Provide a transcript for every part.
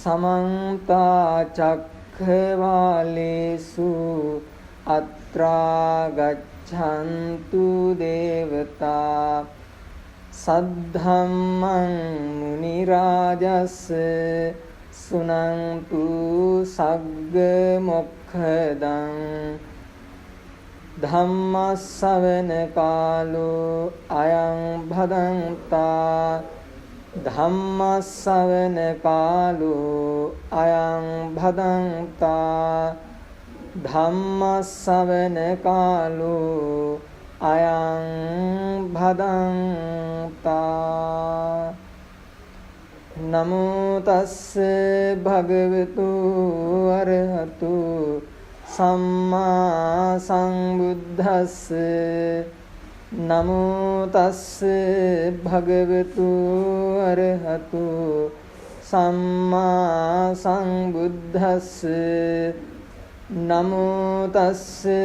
समन्ता चक्रवालेषु अत्रा गच्छन्तु देवता सद्धम्मं मुनिराजस्य सुनन्तु सग्ग मोक्षदं धम्मश्रवण कालो अयं भदन्ता धम्मश्रवण कालो अयं भदन्ता धम्मश्रवण कालो अयं भदन्ता नमो तस्से भगवतो अरहतो सम्मा संबुद्धस्से नमो तस्से भगवतो अरहतो सम्मा संबुद्धस्से नमो तस्से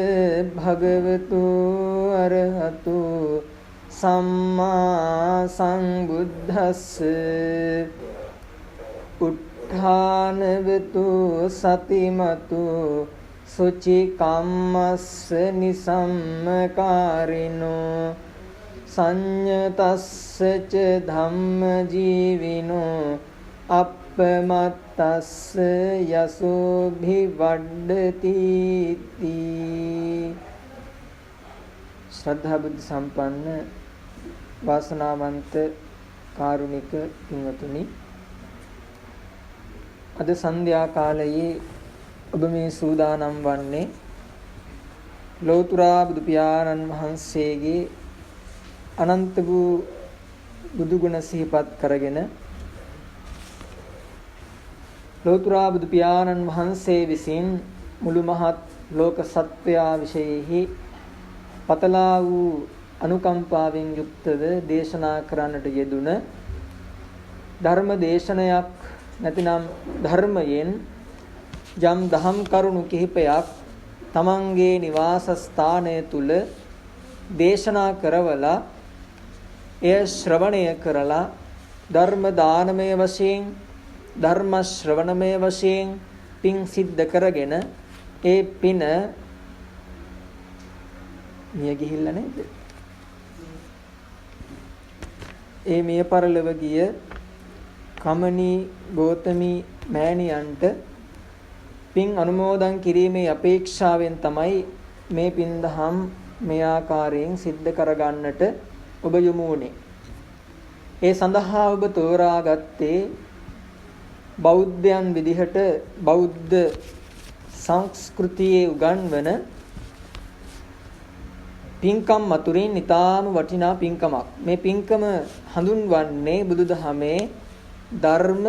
भगवतो अरहतो सम्मा संबुद्धस्से उत्थानवतो सतिमतो शुचि कामस्य निसम्मकारिणो संयतस्य च धम्मजीविनो අපමත්තස්ස යසෝභිවඩ්ඩති ශ්‍රද්ධා බුද්ධ සම්පන්න වාසනාවන්ත කාරුණික පින්වතුනි අද සන්ධ්‍යා කාලයේ ඔබ මේ සූදානම් වන්නේ ලෝතර බුදු පියාණන් වහන්සේගේ අනන්ත වූ බුදු ගුණ සිහිපත් කරගෙන ලෝතර බුදු පියාණන් වහන්සේ විසින් මුළු මහත් ලෝක සත්වයා විශේෂෙහි පතලා වූ අනුකම්පාවෙන් යුක්තව දේශනා කරන්නට යෙදුන ධර්ම දේශනයක් නැතිනම් ධර්මයෙන් යම් දහම් කරුණු කිහිපයක් තමන්ගේ නිවාස ස්ථානය තුල දේශනා කරවලා එය ශ්‍රවණය කරලා ධර්ම දානමය වශයෙන් ධර්ම ශ්‍රවණමය වශයෙන් පින් සිද්ධ කරගෙන ඒ පින මිය ගිහිල්ලා නේද? ඒ මිය පරලොව ගිය කමනී ගෝතමී මෑණියන්ට පින් අනුමෝදන් කිරීමේ අපේක්ෂාවෙන් තමයි මේ පින් දහම් මේ ආකාරයෙන් සිද්ධ කරගන්නට ඔබ යොමු වුණේ. ඒ සඳහා ඔබ තෝරාගත්තේ බෞද්ධයන් විදිහට බෞද්ධ සංස්කෘතියේ උගන්වන පින්කම් මතුරින් ඊටාම වටිනා පින්කමක්. මේ පින්කම හඳුන්වන්නේ බුදුදහමේ ධර්ම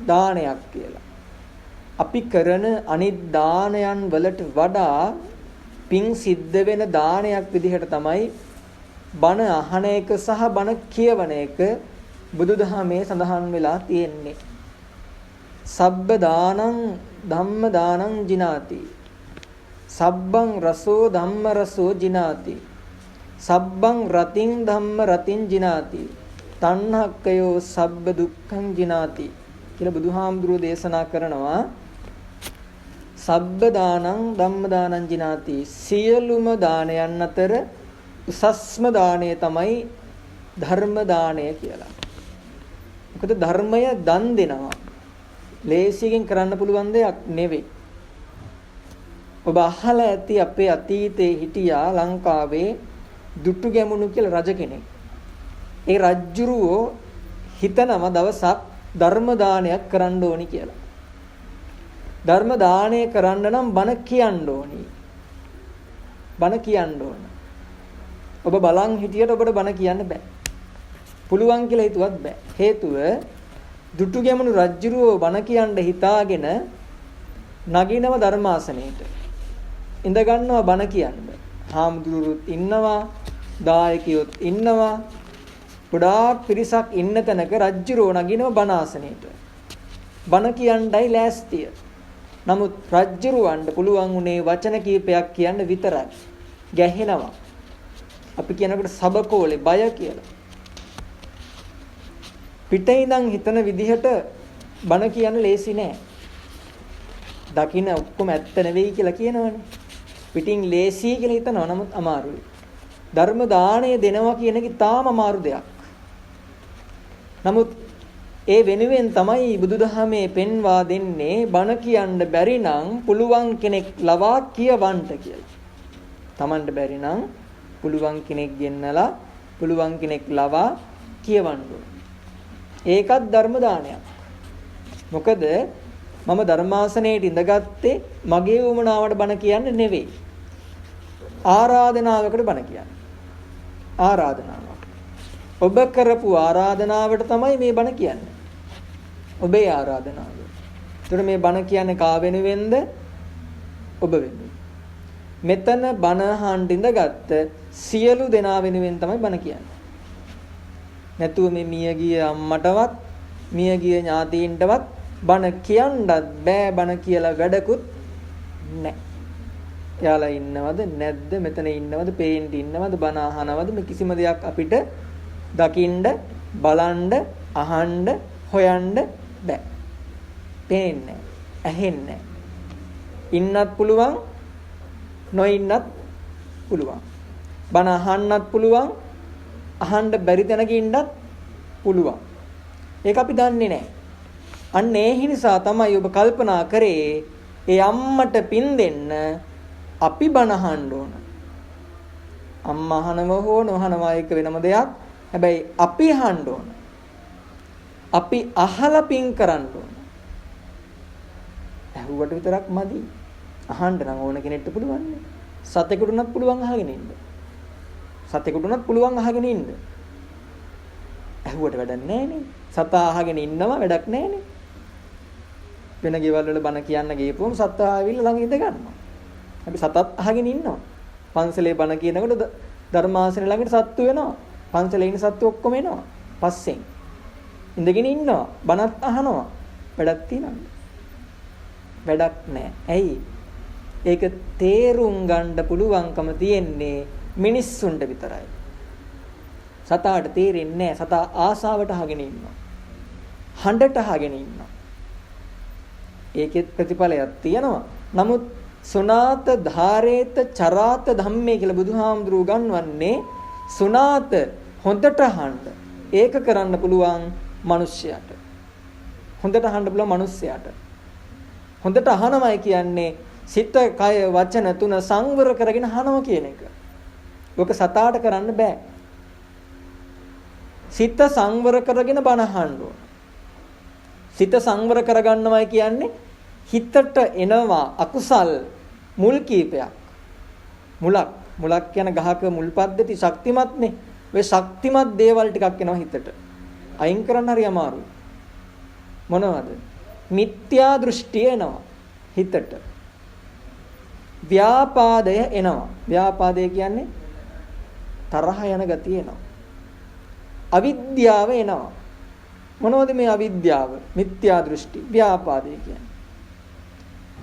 දානයක් කියලා. අපි කරන අනිත් දානයන් වලට වඩා පින් සිද්ධ වෙන දානයක් විදිහට තමයි බණ අහන එක සහ බණ කියවන එක බුදුදහමේ සඳහන් වෙලා තියෙන්නේ. සබ්බ දානං ධම්ම දානං ජිනාති සබ්බං රසෝ ධම්ම රසෝ ජිනාති සබ්බං රතින් ධම්ම රතින් ජිනාති තණ්හක්කයෝ සබ්බ දුක්ඛං ජිනාති කියලා බුදුහාමුදුරුවෝ දේශනා කරනවා. සබ්බ දානං ධම්ම දානං ජිනාති සියලුම දානයන් අතර උසස්ම දාණය තමයි ධර්ම දාණය කියලා. මොකද ධර්මය දන් දෙනවා. ලේසියෙන් කරන්න පුළුවන් දෙයක් නෙවෙයි. ඔබ අහලා ඇති අපේ අතීතයේ හිටියා ලංකාවේ දුටුගැමුණු කියලා රජ කෙනෙක්. ඒ රජුරෝ හිතනම දවසක් ධර්ම දානයක් කරන්න ඕනි කියලා. ධර්ම දානය කරන්න නම් බණ කියන්න ඕනි. බණ කියන්න ඕන. ඔබ බලන් හිටියට ඔබට බණ කියන්න බෑ. පුළුවන් කියලා හිතුවත් බෑ. හේතුව දුටුගැමුණු රජුරෝ බණ කියන්න හිතාගෙන නගිනව ධර්මාසනයේට. ඉඳ ගන්නවා බණ කියන්න. හාමුදුරුවොත් ඉන්නවා, දායකයොත් ඉන්නවා. ගොඩාක් පිරිසක් ඉන්න තැනක රජුරෝ නගිනව බණ ආසනයේට. බණ කියන්නයි ලෑස්තිය. නමුත් රජුරවන්ට පුළුවන් උනේ වචන කීපයක් කියන්න විතරයි. ගැහෙනවා. අපි කියනකොට සබකෝලේ බය කියලා. පිටේ ඉඳන් හිතන විදිහට බණ කියන්න ලේසි නෑ. දකින්න ඔක්කොම ඇත්ත නෙවෙයි කියලා කියනවනේ. පිටින් ලේසි කියලා හිතනවා නමුත් අමාරුයි. ධර්ම දාණය දෙනවා කියන එක තාම අමාරු දෙයක්. නමුත් ඒ වෙනුවෙන් තමයි බුදුදහමේ පෙන්වා දෙන්නේ බණ කියන්න බැරි නම් පුළුවන් කෙනෙක් ලවා කියවන්න කියලා. Tamanට බැරි නම් පුළුවන් කෙනෙක් ගෙන්නලා පුළුවන් කෙනෙක් ලවා කියවන්න ඕන. ඒකත් ධර්ම දානයක්. මොකද මම ධර්මාසනයේට ඉඳගත්තේ මගේ උමනාවට බණ කියන්න නෙවෙයි. ආරාධනාවකට බණ කියන්නේ. ආරාධනාවක්. ඔබ කරපු ආරාධනාවට තමයි මේ බණ කියන්නේ. ඔබේ ආරාධනාව. ඒතර මේ බණ කියන්නේ කා වෙනුවෙන්ද? ඔබ වෙනුවෙන්. මෙතන බණ අහන්න ඉඳගත්ත සියලු දෙනා වෙනුවෙන් තමයි බණ කියන්නේ. නැතුව මේ මියගිය අම්මටවත් මියගිය ඥාතීන්ටවත් බණ කියන්නත් බෑ. බණ කියලා වැඩකුත් නැහැ. එයාලා ඉන්නවද නැද්ද? මෙතන ඉන්නවද? පේන්න ඉන්නවද? බණ අහනවද? මේ කිසිම දෙයක් අපිට දකින්න, බලන්න, අහන්න, හොයන්න බෑ. පේන්නේ, ඇහෙන්නේ. ඉන්නත් පුළුවන්, නොඉන්නත් පුළුවන්. බණ අහන්නත් පුළුවන්, අහන්න බැරි තැනක ඉන්නත් පුළුවන්. ඒක අපි දන්නේ නැහැ. අන්න ඒ නිසා තමයි ඔබ කල්පනා කරේ ඒ අම්මට පින් දෙන්න අපි බණ අහන්න ඕන. අම්මා අහනව හෝ නොහනවා එක වෙනම දෙයක්. හැබැයි අපි අහන්න ඕන. අපි අහලා පින් කරන්න ඕන. ඇහුවට විතරක් මදි. අහන්න නම් ඕන කෙනෙක්ට පුළුවන් නේ. සතෙකුටුණත් පුළුවන් අහගෙන ඉන්න. සතෙකුටුණත් පුළුවන් අහගෙන ඉන්න. ඇහුවට වැඩක් නැහැ නේ. සතා අහගෙන ඉන්නව වැඩක් නැහැ නේ. වෙන ගෙවල් වල බණ කියන්න ගියපුවම සතා ආවිල්ලා ළඟ ඉඳ ගන්නවා. අපි සතත් අහගෙන ඉන්නවා. පන්සලේ බණ කියනකොට ධර්මාසනේ ළඟට සත්තු වෙනවා. පන්සලේ ඉන්න සත්තු ඔක්කොම එනවා. පස්සෙන් ඉඳගෙන ඉන්නවා. බණත් අහනවා. වැඩක් තියනවද? වැඩක් නැහැ. ඇයි? ඒක තේරුම් ගන්න පුළුවන්කම තියෙන්නේ මිනිස්සුන්ට විතරයි. සතාට තේරෙන්නේ නැහැ. සතා ආසාවට අහගෙන ඉන්නවා. හඬට අහගෙන ඉන්නවා. ඒකෙත් ප්‍රතිඵලයක් තියෙනවා. නමුත් සුනාත ධාරේත චරාත ධම්මේ කියලා බුදුහාමුදුරුවෝ ගන්වන්නේ සුනාත හොඳට අහන්න. ඒක කරන්න පුළුවන් මිනිස්සයාට. හොඳට අහන්න පුළුවන් මිනිස්සයාට. හොඳට අහනවයි කියන්නේ සිත, කය, වචන තුන සංවර කරගෙන අහනවා කියන එක. ඔක සතාට කරන්න බෑ. සිත සංවර කරගෙන බණ අහන්න ඕන. සිත සංවර කරගන්නවයි කියන්නේ හිතට එනවා අකුසල් මුල් කීපයක්. මුලක් කියන ගහක මුල් පද්ධති ශක්තිමත්නේ. ඔය ශක්තිමත් දේවල් ටිකක් එනවා හිතට. අයින් කරන්න හරි අමාරුයි. මොනවද? මිත්‍යා දෘෂ්ටිය එනවා හිතට. ව්‍යාපාදය එනවා. ව්‍යාපාදය කියන්නේ තරහ යන ගතිය එනවා. අවිද්‍යාව එනවා. මොනවද මේ අවිද්‍යාව? මිත්‍යා දෘෂ්ටි, ව්‍යාපාදය කියන්නේ.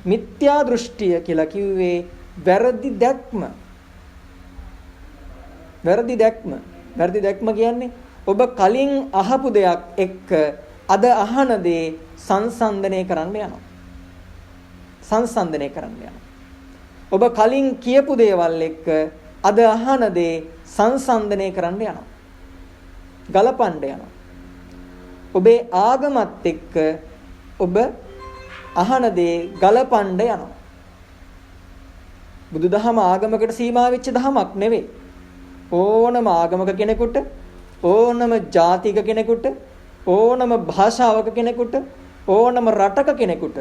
මිත්‍යා දෘෂ්ටිය කියලා කිව්වේ වැරදි දැක්ම. වැරදි දැක්ම. වැරදි දැක්ම කියන්නේ ඔබ කලින් අහපු දෙයක් එක්ක අද අහන දේ සංසන්දනය කරන්න යනවා. සංසන්දනය කරන්න යනවා. ඔබ කලින් කියපු දේවල් එක්ක අද අහන දේ සංසන්දනය කරන්න යනවා. ගලපන්න යනවා. ඔබේ ආගමත් එක්ක ඔබ අහන දේ ගලපන්න යනවා. බුදුදහම ආගමකට සීමා වෙච්ච දහමක් නෙවෙයි. ඕනම ආගමක කෙනෙකුට, ඕනම ජාතික කෙනෙකුට, ඕනම භාෂාවක කෙනෙකුට, ඕනම රටක කෙනෙකුට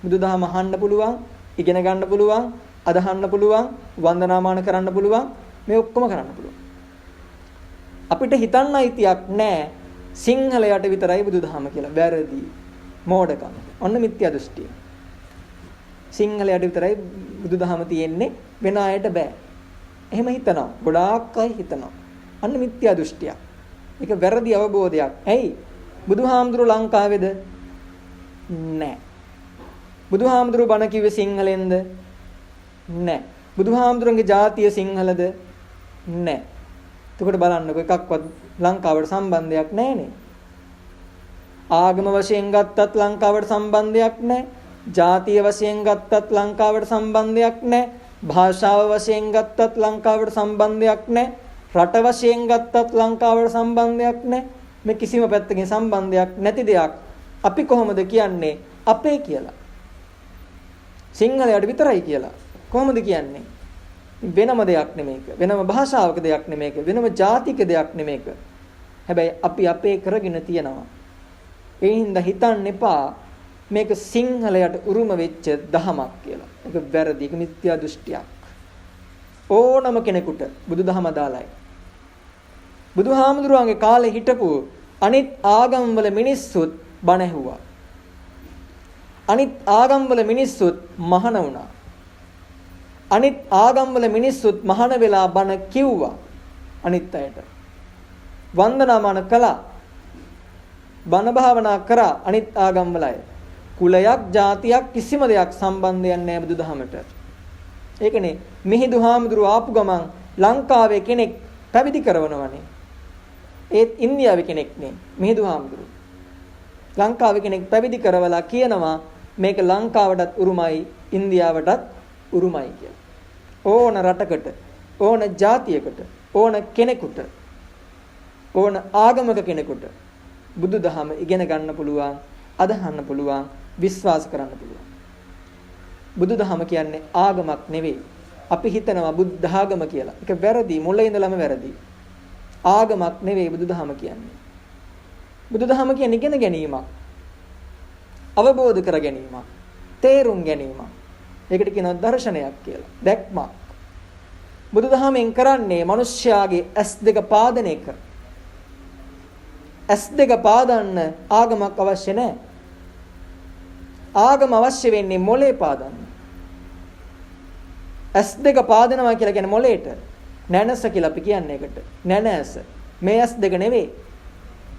බුදුදහම අහන්න පුළුවන්, ඉගෙන ගන්න පුළුවන්, අදහන්න පුළුවන්, වන්දනාමාන කරන්න පුළුවන්, මේ ඔක්කොම කරන්න පුළුවන්. අපිට හිතන්න අයිතියක් නැහැ සිංහලයට විතරයි බුදුදහම කියලා. වැරදි. මෝඩකම. ඔන්න මිත්‍යා දෘෂ්ටිය. සිංහලයට විතරයි බුදුදහම තියෙන්නේ, වෙන අයට බෑ. එහෙම හිතනවා. ගොඩාක් අය හිතනවා. අන්න මිත්‍යා දෘෂ්ටියක්. ඒක වැරදි අවබෝධයක්. ඇයි? බුදුහාමුදුරුවෝ ලංකාවේද? නැහැ. බුදුහාමුදුරුවෝ බණ කිව්වේ සිංහලෙන්ද? නැහැ. බුදුහාමුදුරන්ගේ ජාතිය සිංහලද? නැහැ. එතකොට බලන්නකො එකක්වත් ලංකාවට සම්බන්ධයක් නැහැනේ. ආගම වශයෙන් ගත්තත් ලංකාවට සම්බන්ධයක් නැහැ. ජාතිය වශයෙන් ගත්තත් ලංකාවට සම්බන්ධයක් නැහැ. භාෂාව වශයෙන් ගත්තත් ලංකාවට සම්බන්ධයක් නැහැ. රට වශයෙන් ගත්තත් ලංකාවට සම්බන්ධයක් නැහැ. මේ කිසිම පැත්තකින් සම්බන්ධයක් නැති දෙයක් අපි කොහොමද කියන්නේ අපේ කියලා? සිංහලයට විතරයි කියලා. කොහොමද කියන්නේ? වෙනම දෙයක් නෙමේක. වෙනම භාෂාවක දෙයක් නෙමේක. වෙනම ජාතික දෙයක් නෙමේක. හැබැයි අපි අපේ කරගෙන තියනවා. ඒ හින්දා හිතන්න එපා මේක සිංහලයට උරුම වෙච්ච දහමක් කියලා. ඒක වැරදි. ඒක මිත්‍යා දෘෂ්ටියක්. ඕනම කෙනෙකුට බුදුදහම දාලයි. බුදුහාමුදුරුවන්ගේ කාලේ හිටපු අනිත් ආගම්වල මිනිස්සුත් බණ ඇහුවා. අනිත් ආගම්වල මිනිස්සුත් මහාන වුණා. අනිත් ආගම්වල මිනිස්සුත් මහාන වෙලා බණ කිව්වා අනිත් අයට. වන්දනාමාන කළා. බණ භාවනා කරා අනිත් ආගම්වල අය. කුලයක්, ජාතියක් කිසිම දෙයක් සම්බන්ධයක් නැහැ බුදුදහමට. ඒකනේ මිහිඳු හාමුදුරුවෝ ආපු ගමන් ලංකාවේ කෙනෙක් පැවිදි කරවනවනේ. ඒත් ඉන්දියාවේ කෙනෙක් නේ මිහිඳු හාමුදුරුවෝ. ලංකාවේ කෙනෙක් පැවිදි කරවලා කියනවා මේක ලංකාවටත් උරුමයි ඉන්දියාවටත් උරුමයි කියලා. ඕන රටකට, ඕන ජාතියකට, ඕන කෙනෙකුට, ඕන ආගමක කෙනෙකුට බුදුදහම ඉගෙන ගන්න පුළුවන්, අදහන්න පුළුවන්, විශ්වාස කරන්න පුළුවන්. බුදුදහම කියන්නේ ආගමක් නෙවෙයි. අපි හිතනවා බුද්ධාගම කියලා. ඒක වැරදි. මුල ඉඳලම වැරදි. ආගමක් නෙවෙයි බුදුදහම කියන්නේ. බුදුදහම කියන්නේ ඉගෙන ගැනීමක්. අවබෝධ කර ගැනීමක්. තේරුම් ගැනීමක්. ඒකට කියනවා දර්ශනයක් කියලා. දැක්මක්. බුදුදහමෙන් කරන්නේ මිනිස්යාගේ S2 පාදන එක. S2 පාදන්න ආගමක් අවශ්‍ය නැහැ. ආගම අවශ්‍ය වෙන්නේ මොලේ පාදන්න. S2 පාදනවා කියලා කියන්නේ මොලේට. නැනස කියලා අපි කියන්නේ ඒකට. නැනස. මේ S2 නෙවෙයි.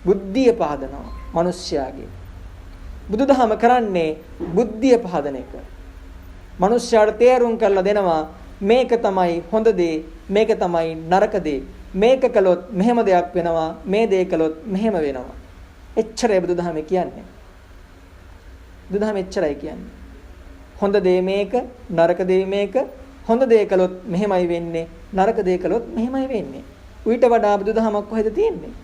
බුද්ධිය පහදනවා මිනිස්යාගේ. බුදුදහම කරන්නේ බුද්ධිය පහදන එක. මිනිස්යාට තේරුම් කරලා දෙනවා මේක තමයි හොඳ දේ, මේක තමයි නරක දේ. මේක කළොත් මෙහෙම දෙයක් වෙනවා, මේ දේ කළොත් මෙහෙම වෙනවා. එච්චරයි බුදුදහම කියන්නේ. බුදුදහම එච්චරයි කියන්නේ. හොඳ දේ මේක, නරක දේ මේක. හොඳ දේ කළොත් මෙහෙමයි වෙන්නේ, නරක දේ කළොත් මෙහෙමයි වෙන්නේ. ඊට වඩා බුදුදහමක් කොහෙද තියෙන්නේ?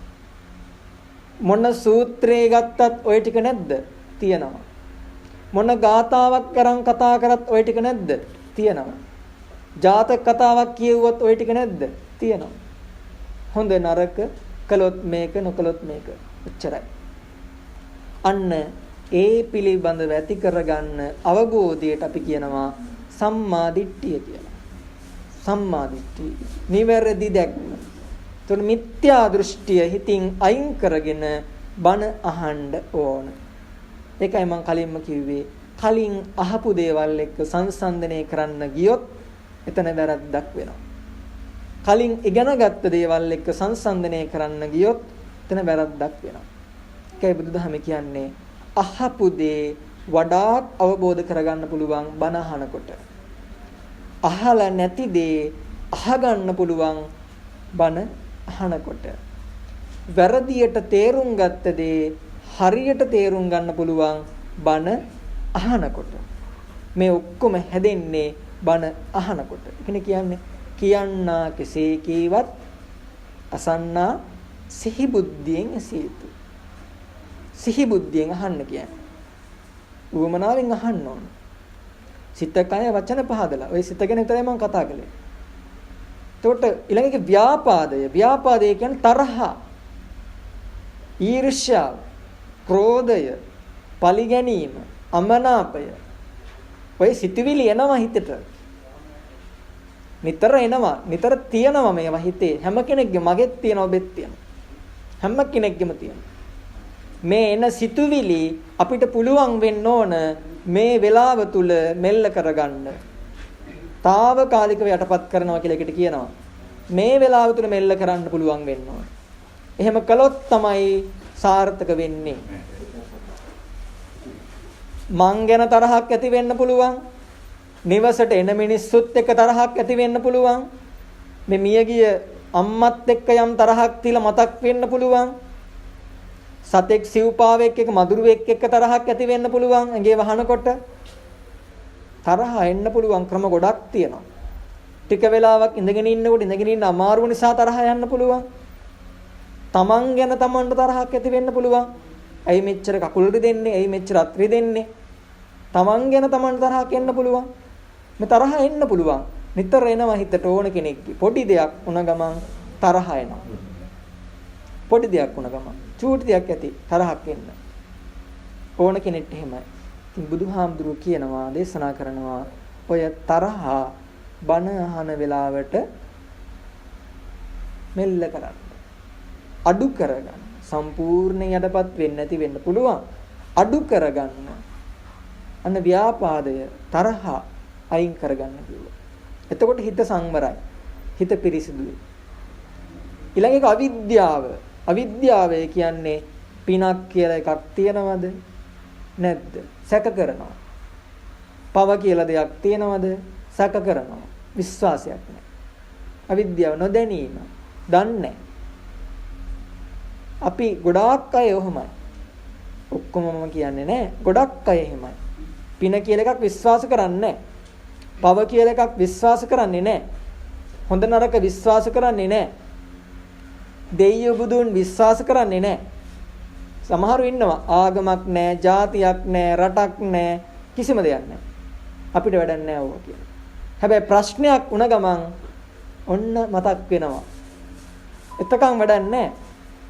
මොන සූත්‍රේ ගත්තත් ওই ටික නැද්ද? තියෙනවා. මොන ගාතාවක් කරන් කතා කරත් ওই ටික නැද්ද? තියෙනවා. ජාතක කතාවක් කියවුවොත් ওই ටික නැද්ද? තියෙනවා. හොඳ නරක කළොත් මේක, නොකළොත් මේක. එච්චරයි. අන්න ඒ පිළිබඳව ඇති කරගන්න අවබෝධයට අපි කියනවා සම්මා දිට්ඨිය කියලා. සම්මා දිට්ඨිය. නිවැරදි දැක්ම. තුන මිත්‍යා දෘෂ්ටිය හිතින් අයින් කරගෙන බණ අහන්න ඕන. ඒකයි මම කලින්ම කිව්වේ. කලින් අහපු දේවල් එක්ක සංසන්දනය කරන්න ගියොත් එතන වැරද්දක් වෙනවා. කලින් ඉගෙනගත්ත දේවල් එක්ක සංසන්දනය කරන්න ගියොත් එතන වැරද්දක් වෙනවා. ඒකයි බුදුදහම කියන්නේ අහපු දේ වඩාත් අවබෝධ කරගන්න පුළුවන් බණ අහනකොට. අහලා නැති දේ අහගන්න පුළුවන් බණ අහනකොට. වැරදියට තේරුම් ගත්ත දේ හරියට තේරුම් ගන්න පුළුවන් බණ අහනකොට. මේ ඔක්කොම හැදෙන්නේ බණ අහනකොට. කියන්නේ කියන්නා කෙසේ කීවත් අසන්නා සිහි බුද්ධියෙන් ඇසිය යුතුයි. සිහි බුද්ධියෙන් අහන්න කියන්නේ. උවමනාවෙන් අහන්න ඕන. සිත කය වචන පහදලා. ඔය සිත ගැන විතරයි මම කතා කළේ. එතකොට ඊළඟට ව්‍යාපාදය. ව්‍යාපාදය කියන්නේ තරහ, ඊර්ෂ්‍යාව, ක්‍රෝධය, පලිගැනීම, අමනාපය. ඔය සිතුවිලි එනවා හිතට. නිතර එනවා, නිතර තියෙනවා මේවා හිතේ. හැම කෙනෙක්ගේ මගෙත් තියෙනවා, ඔබෙත් තියෙනවා. හැම කෙනෙක්ගෙම තියෙනවා. මේ එන සිතුවිලි අපිට පුළුවන් වෙන්න ඕන මේ වෙලාව තුල මෙල්ල කරගන්න. తాවකාලිකව යටපත් කරනවා කියලා එකට කියනවා. මේ වෙලාව තුල මෙල්ල කරන්න පුළුවන් වෙන්න ඕන. එහෙම කළොත් තමයි සාර්ථක වෙන්නේ. මං ගැන තරහක් ඇති වෙන්න පුළුවන්. නිවසට එන මිනිස්සුත් එක්ක තරහක් ඇති වෙන්න පුළුවන්. මේ මියගිය අම්මත් එක්ක යම් තරහක් තියලා මතක් වෙන්න පුළුවන්. සතෙක් සිව්පාවෙක් එක්ක මදුරුවෙක් එක්ක තරහක් ඇති වෙන්න පුළුවන්. ඇඟේ වහනකොට තරහ එන්න පුළුවන් ක්‍රම ගොඩක් තියෙනවා. ටික වෙලාවක් ඉඳගෙන ඉන්නකොට ඉඳගෙන ඉන්න අමාරුව නිසා තරහ යන්න පුළුවන්. තමන් ගැන තමන්ට තරහක් ඇති වෙන්න පුළුවන්. ඇයි මෙච්චර කකුල් දෙන්නේ? ඇයි මෙච්චර අත්‍රි දෙන්නේ? තමන් ගැන තමන්ට තරහක් එන්න පුළුවන්. මේ තරහ එන්න පුළුවන්. නිතර එනවා හිතට ඕන කෙනෙක්ගේ. පොඩි දෙයක් වුණ ගමන් තරහ එනවා. පොඩි දෙයක් වුණ ගමන් චූටි දෙයක් ඇති තරහක් එන්න. ඕන කෙනෙක්ට එහෙමයි. ඉතින් බුදුහාමුදුරුවෝ කියනවා දේශනා කරනවා ඔය තරහ බණ අහන වෙලාවට මෙල්ල කරන්න. අඩු කරගන්න. සම්පූර්ණයෙන් යටපත් වෙන්නේ නැති වෙන්න පුළුවන්. අඩු කරගන්න. අන්න ව්‍යාපාදය තරහ අයින් කරගන්න කිව්වා. එතකොට හිත සංවරයි. හිත පිරිසිදුයි. ඊළඟ එක අවිද්‍යාව. අවිද්‍යාව කියන්නේ පිනක් කියලා එකක් තියනවද? නැද්ද? සැක කරනවා. පව කියලා දෙයක් තියනවද? සැක කරනවා. විශ්වාසයක් නැහැ. අවිද්‍යාව නොදැනීම. දන්නේ. අපි ගොඩාක් අය ඔහොමයි. ඔක්කොම මම කියන්නේ නැහැ. ගොඩක් අය එහෙමයි. පින කියලා එකක් විශ්වාස කරන්නේ නැහැ. පව කියලා එකක් විශ්වාස කරන්නේ නැහැ. හොඳ නරක විශ්වාස කරන්නේ නැහැ. දෙයියෝ බුදුන් විශ්වාස කරන්නේ නැහැ. සමහරු ඉන්නවා ආගමක් නැහැ, ජාතියක් නැහැ, රටක් නැහැ, කිසිම දෙයක් නැහැ. අපිට වැඩක් නැහැ ඕවා කියලා. හැබැයි ප්‍රශ්නයක් වුණ ගමන් ඔන්න මතක් වෙනවා. එතකන් වැඩක් නැහැ.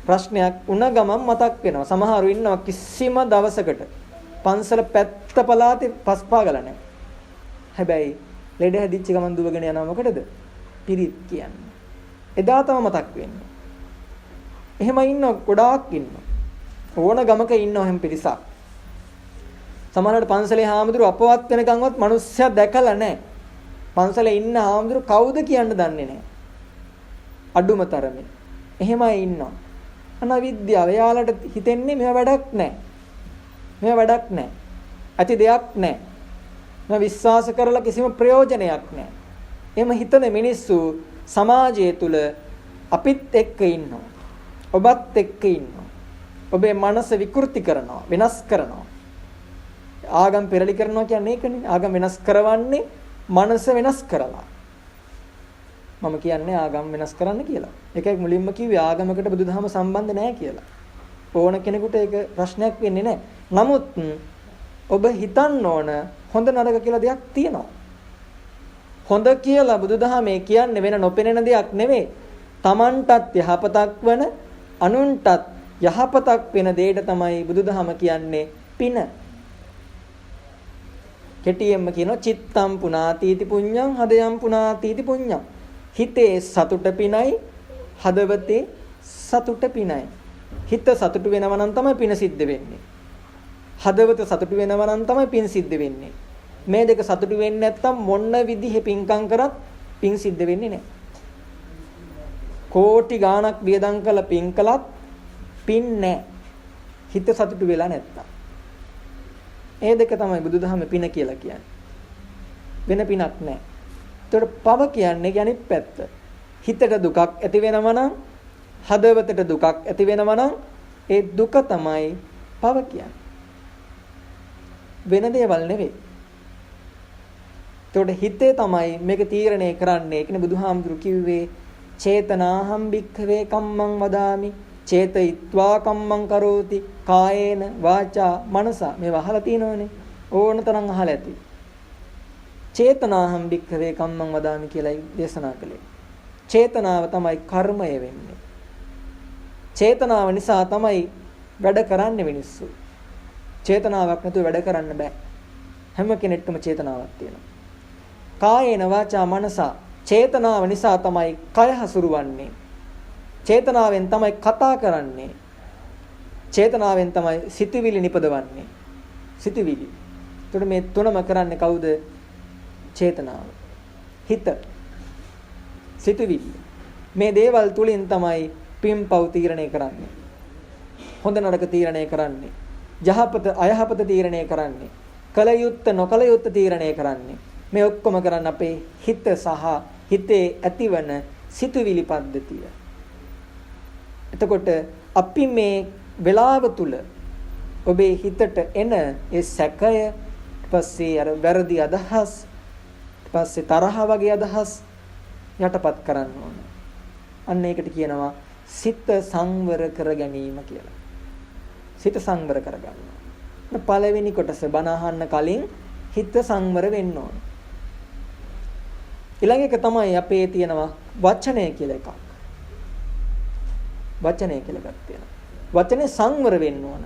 ප්‍රශ්නයක් වුණ ගමන් මතක් වෙනවා. සමහරු ඉන්නවා කිසිම දවසකට පන්සල පැත්ත පළාතේ පස්පාගල නැහැ. හැබැයි ලෙඩ හැදිච්ච ගමන් දුවගෙන යනවා මොකටද? පිරිත් කියන්නේ. එදා තම මතක් වෙන්නේ. එහෙම ඉන්න ගොඩාක් ඉන්නවා. ඕන ගමක ඉන්නවා හැම පිරිසක්. සමහරවිට පන්සලේ හාමුදුරු අපවත් වෙනකන්වත් මිනිස්සයා දැකලා නැහැ. පන්සලේ ඉන්න හාමුදුරු කවුද කියන්න දන්නේ නැහැ. අඩුම තරමේ. එහෙමයි ඉන්නවා. අනවිද්‍යාව. එයාලට හිතෙන්නේ මේවා වැඩක් නැහැ. මේවා වැඩක් නැහැ. ඇති දෙයක් නැහැ. මම විශ්වාස කරලා කිසිම ප්‍රයෝජනයක් නැහැ. එහෙම හිතන මිනිස්සු සමාජය තුල අපිත් එක්ක ඉන්නවා. ඔබත් එක්ක ඉන්නවා. ඔබේ මනස විකෘති කරනවා, වෙනස් කරනවා. ආගම් පෙරලි කරනවා කියන්නේ ඒකනේ. ආගම් වෙනස් කරවන්නේ මනස වෙනස් කරලා. මම කියන්නේ ආගම් වෙනස් කරන්න කියලා. ඒකයි මුලින්ම කිව්වේ ආගමකට බුදුදහම සම්බන්ධ නැහැ කියලා. ඕන කෙනෙකුට ඒක ප්‍රශ්නයක් වෙන්නේ නැහැ. නමුත් ඔබ හිතන්න ඕන හොඳ නරක කියලා දෙයක් තියෙනවා. හොඳ කියලා බුදුදහමේ කියන්නේ වෙන නොපෙනෙන දෙයක් නෙවෙයි. Tamanටත් යහපතක් වන අනුන්ටත් යහපතක් වෙන දෙයට තමයි බුදුදහම කියන්නේ පින. කෙටියෙන්ම කියනවා චිත්තම් පුනාතීති පුඤ්ඤං හදයන් පුනාතීති පුඤ්ඤං. හිතේ සතුට පිනයි, හදවතේ සතුට පිනයි. හිත සතුට වෙනවා නම් තමයි පින සිද්ධ වෙන්නේ. හදවත සතුට වෙනවා නම් තමයි පින් සිද්ධ වෙන්නේ. මේ දෙක සතුට වෙන්නේ නැත්නම් මොන විදිහේ පින්කම් කරත් පින් සිද්ධ වෙන්නේ නැහැ. කෝටි ගාණක් වියදම් කළ පින් කළත් පින් නැහැ. හිත සතුටු වෙලා නැත්තම්. ඒ දෙක තමයි බුදුදහමේ පින කියලා කියන්නේ. වෙන පිනක් නැහැ. ඒතකොට පව කියන්නේ අනිත් පැත්ත. හිතට දුකක් ඇති වෙනවා නම්, හදවතට දුකක් ඇති වෙනවා නම්, ඒ දුක තමයි පව කියන්නේ. වෙන දේවල් නෙවෙයි. ඒතකොට හිතේ තමයි මේක තීරණය කරන්නේ. ඒකනේ බුදුහාමුදුරු කිව්වේ චේතනාහම් භික්ඛවේ කම්මං වදාමි චේතයිත්වා කම්මං කරෝති කායේන වාචා මනසා. මේ වහලා තියෙනවනේ. ඕන තරම් අහලා ඇති. චේතනාහම් භික්ඛවේ කම්මං වදාමි කියලායි දේශනා කළේ. චේතනාව තමයි කර්මය වෙන්නේ. චේතනාව නිසා තමයි වැඩ කරන්නේ මිනිස්සු. චේතනාවක් නැතුව වැඩ කරන්න බෑ. හැම කෙනෙක්ටම චේතනාවක් තියෙනවා. කායේන වාචා මනසා. චේතනාව නිසා තමයි කය හසුරුවන්නේ. චේතනාවෙන් තමයි කතා කරන්නේ. චේතනාවෙන් තමයි සිතුවිලි නිපදවන්නේ. සිතුවිලි. එතකොට මේ තුනම කරන්නේ කවුද? චේතනාව. හිත. සිතුවිලි. මේ දේවල් තුලින් තමයි පින්පව් තීරණය කරන්නේ. හොඳ නරක තීරණය කරන්නේ. යහපත අයහපත තීරණය කරන්නේ. කල යුත්ත නොකල යුත්ත තීරණය කරන්නේ. මේ ඔක්කොම කරන්න අපේ හිත සහ හිතේ ඇතිවන සිතුවිලි පද්ධතිය. එතකොට අපි මේ වෙලාව තුල ඔබේ හිතට එන ඒ සැකය පස්සේ අර වැරදි අදහස් පස්සේ තරහ වගේ අදහස් යටපත් කරන්න ඕන. අන්න ඒකට කියනවා සිත සංවර කර ගැනීම කියලා. සිත සංවර කරගන්න. පළවෙනි කොටස බණ අහන්න කලින් හිත සංවර වෙන්න ඕන. ඊළඟ එක තමයි අපේ තියෙනවා වචනය කියලා එකක්. වචනය කියලා එකක් තියෙනවා. වචනේ සංවර වෙන්න ඕන.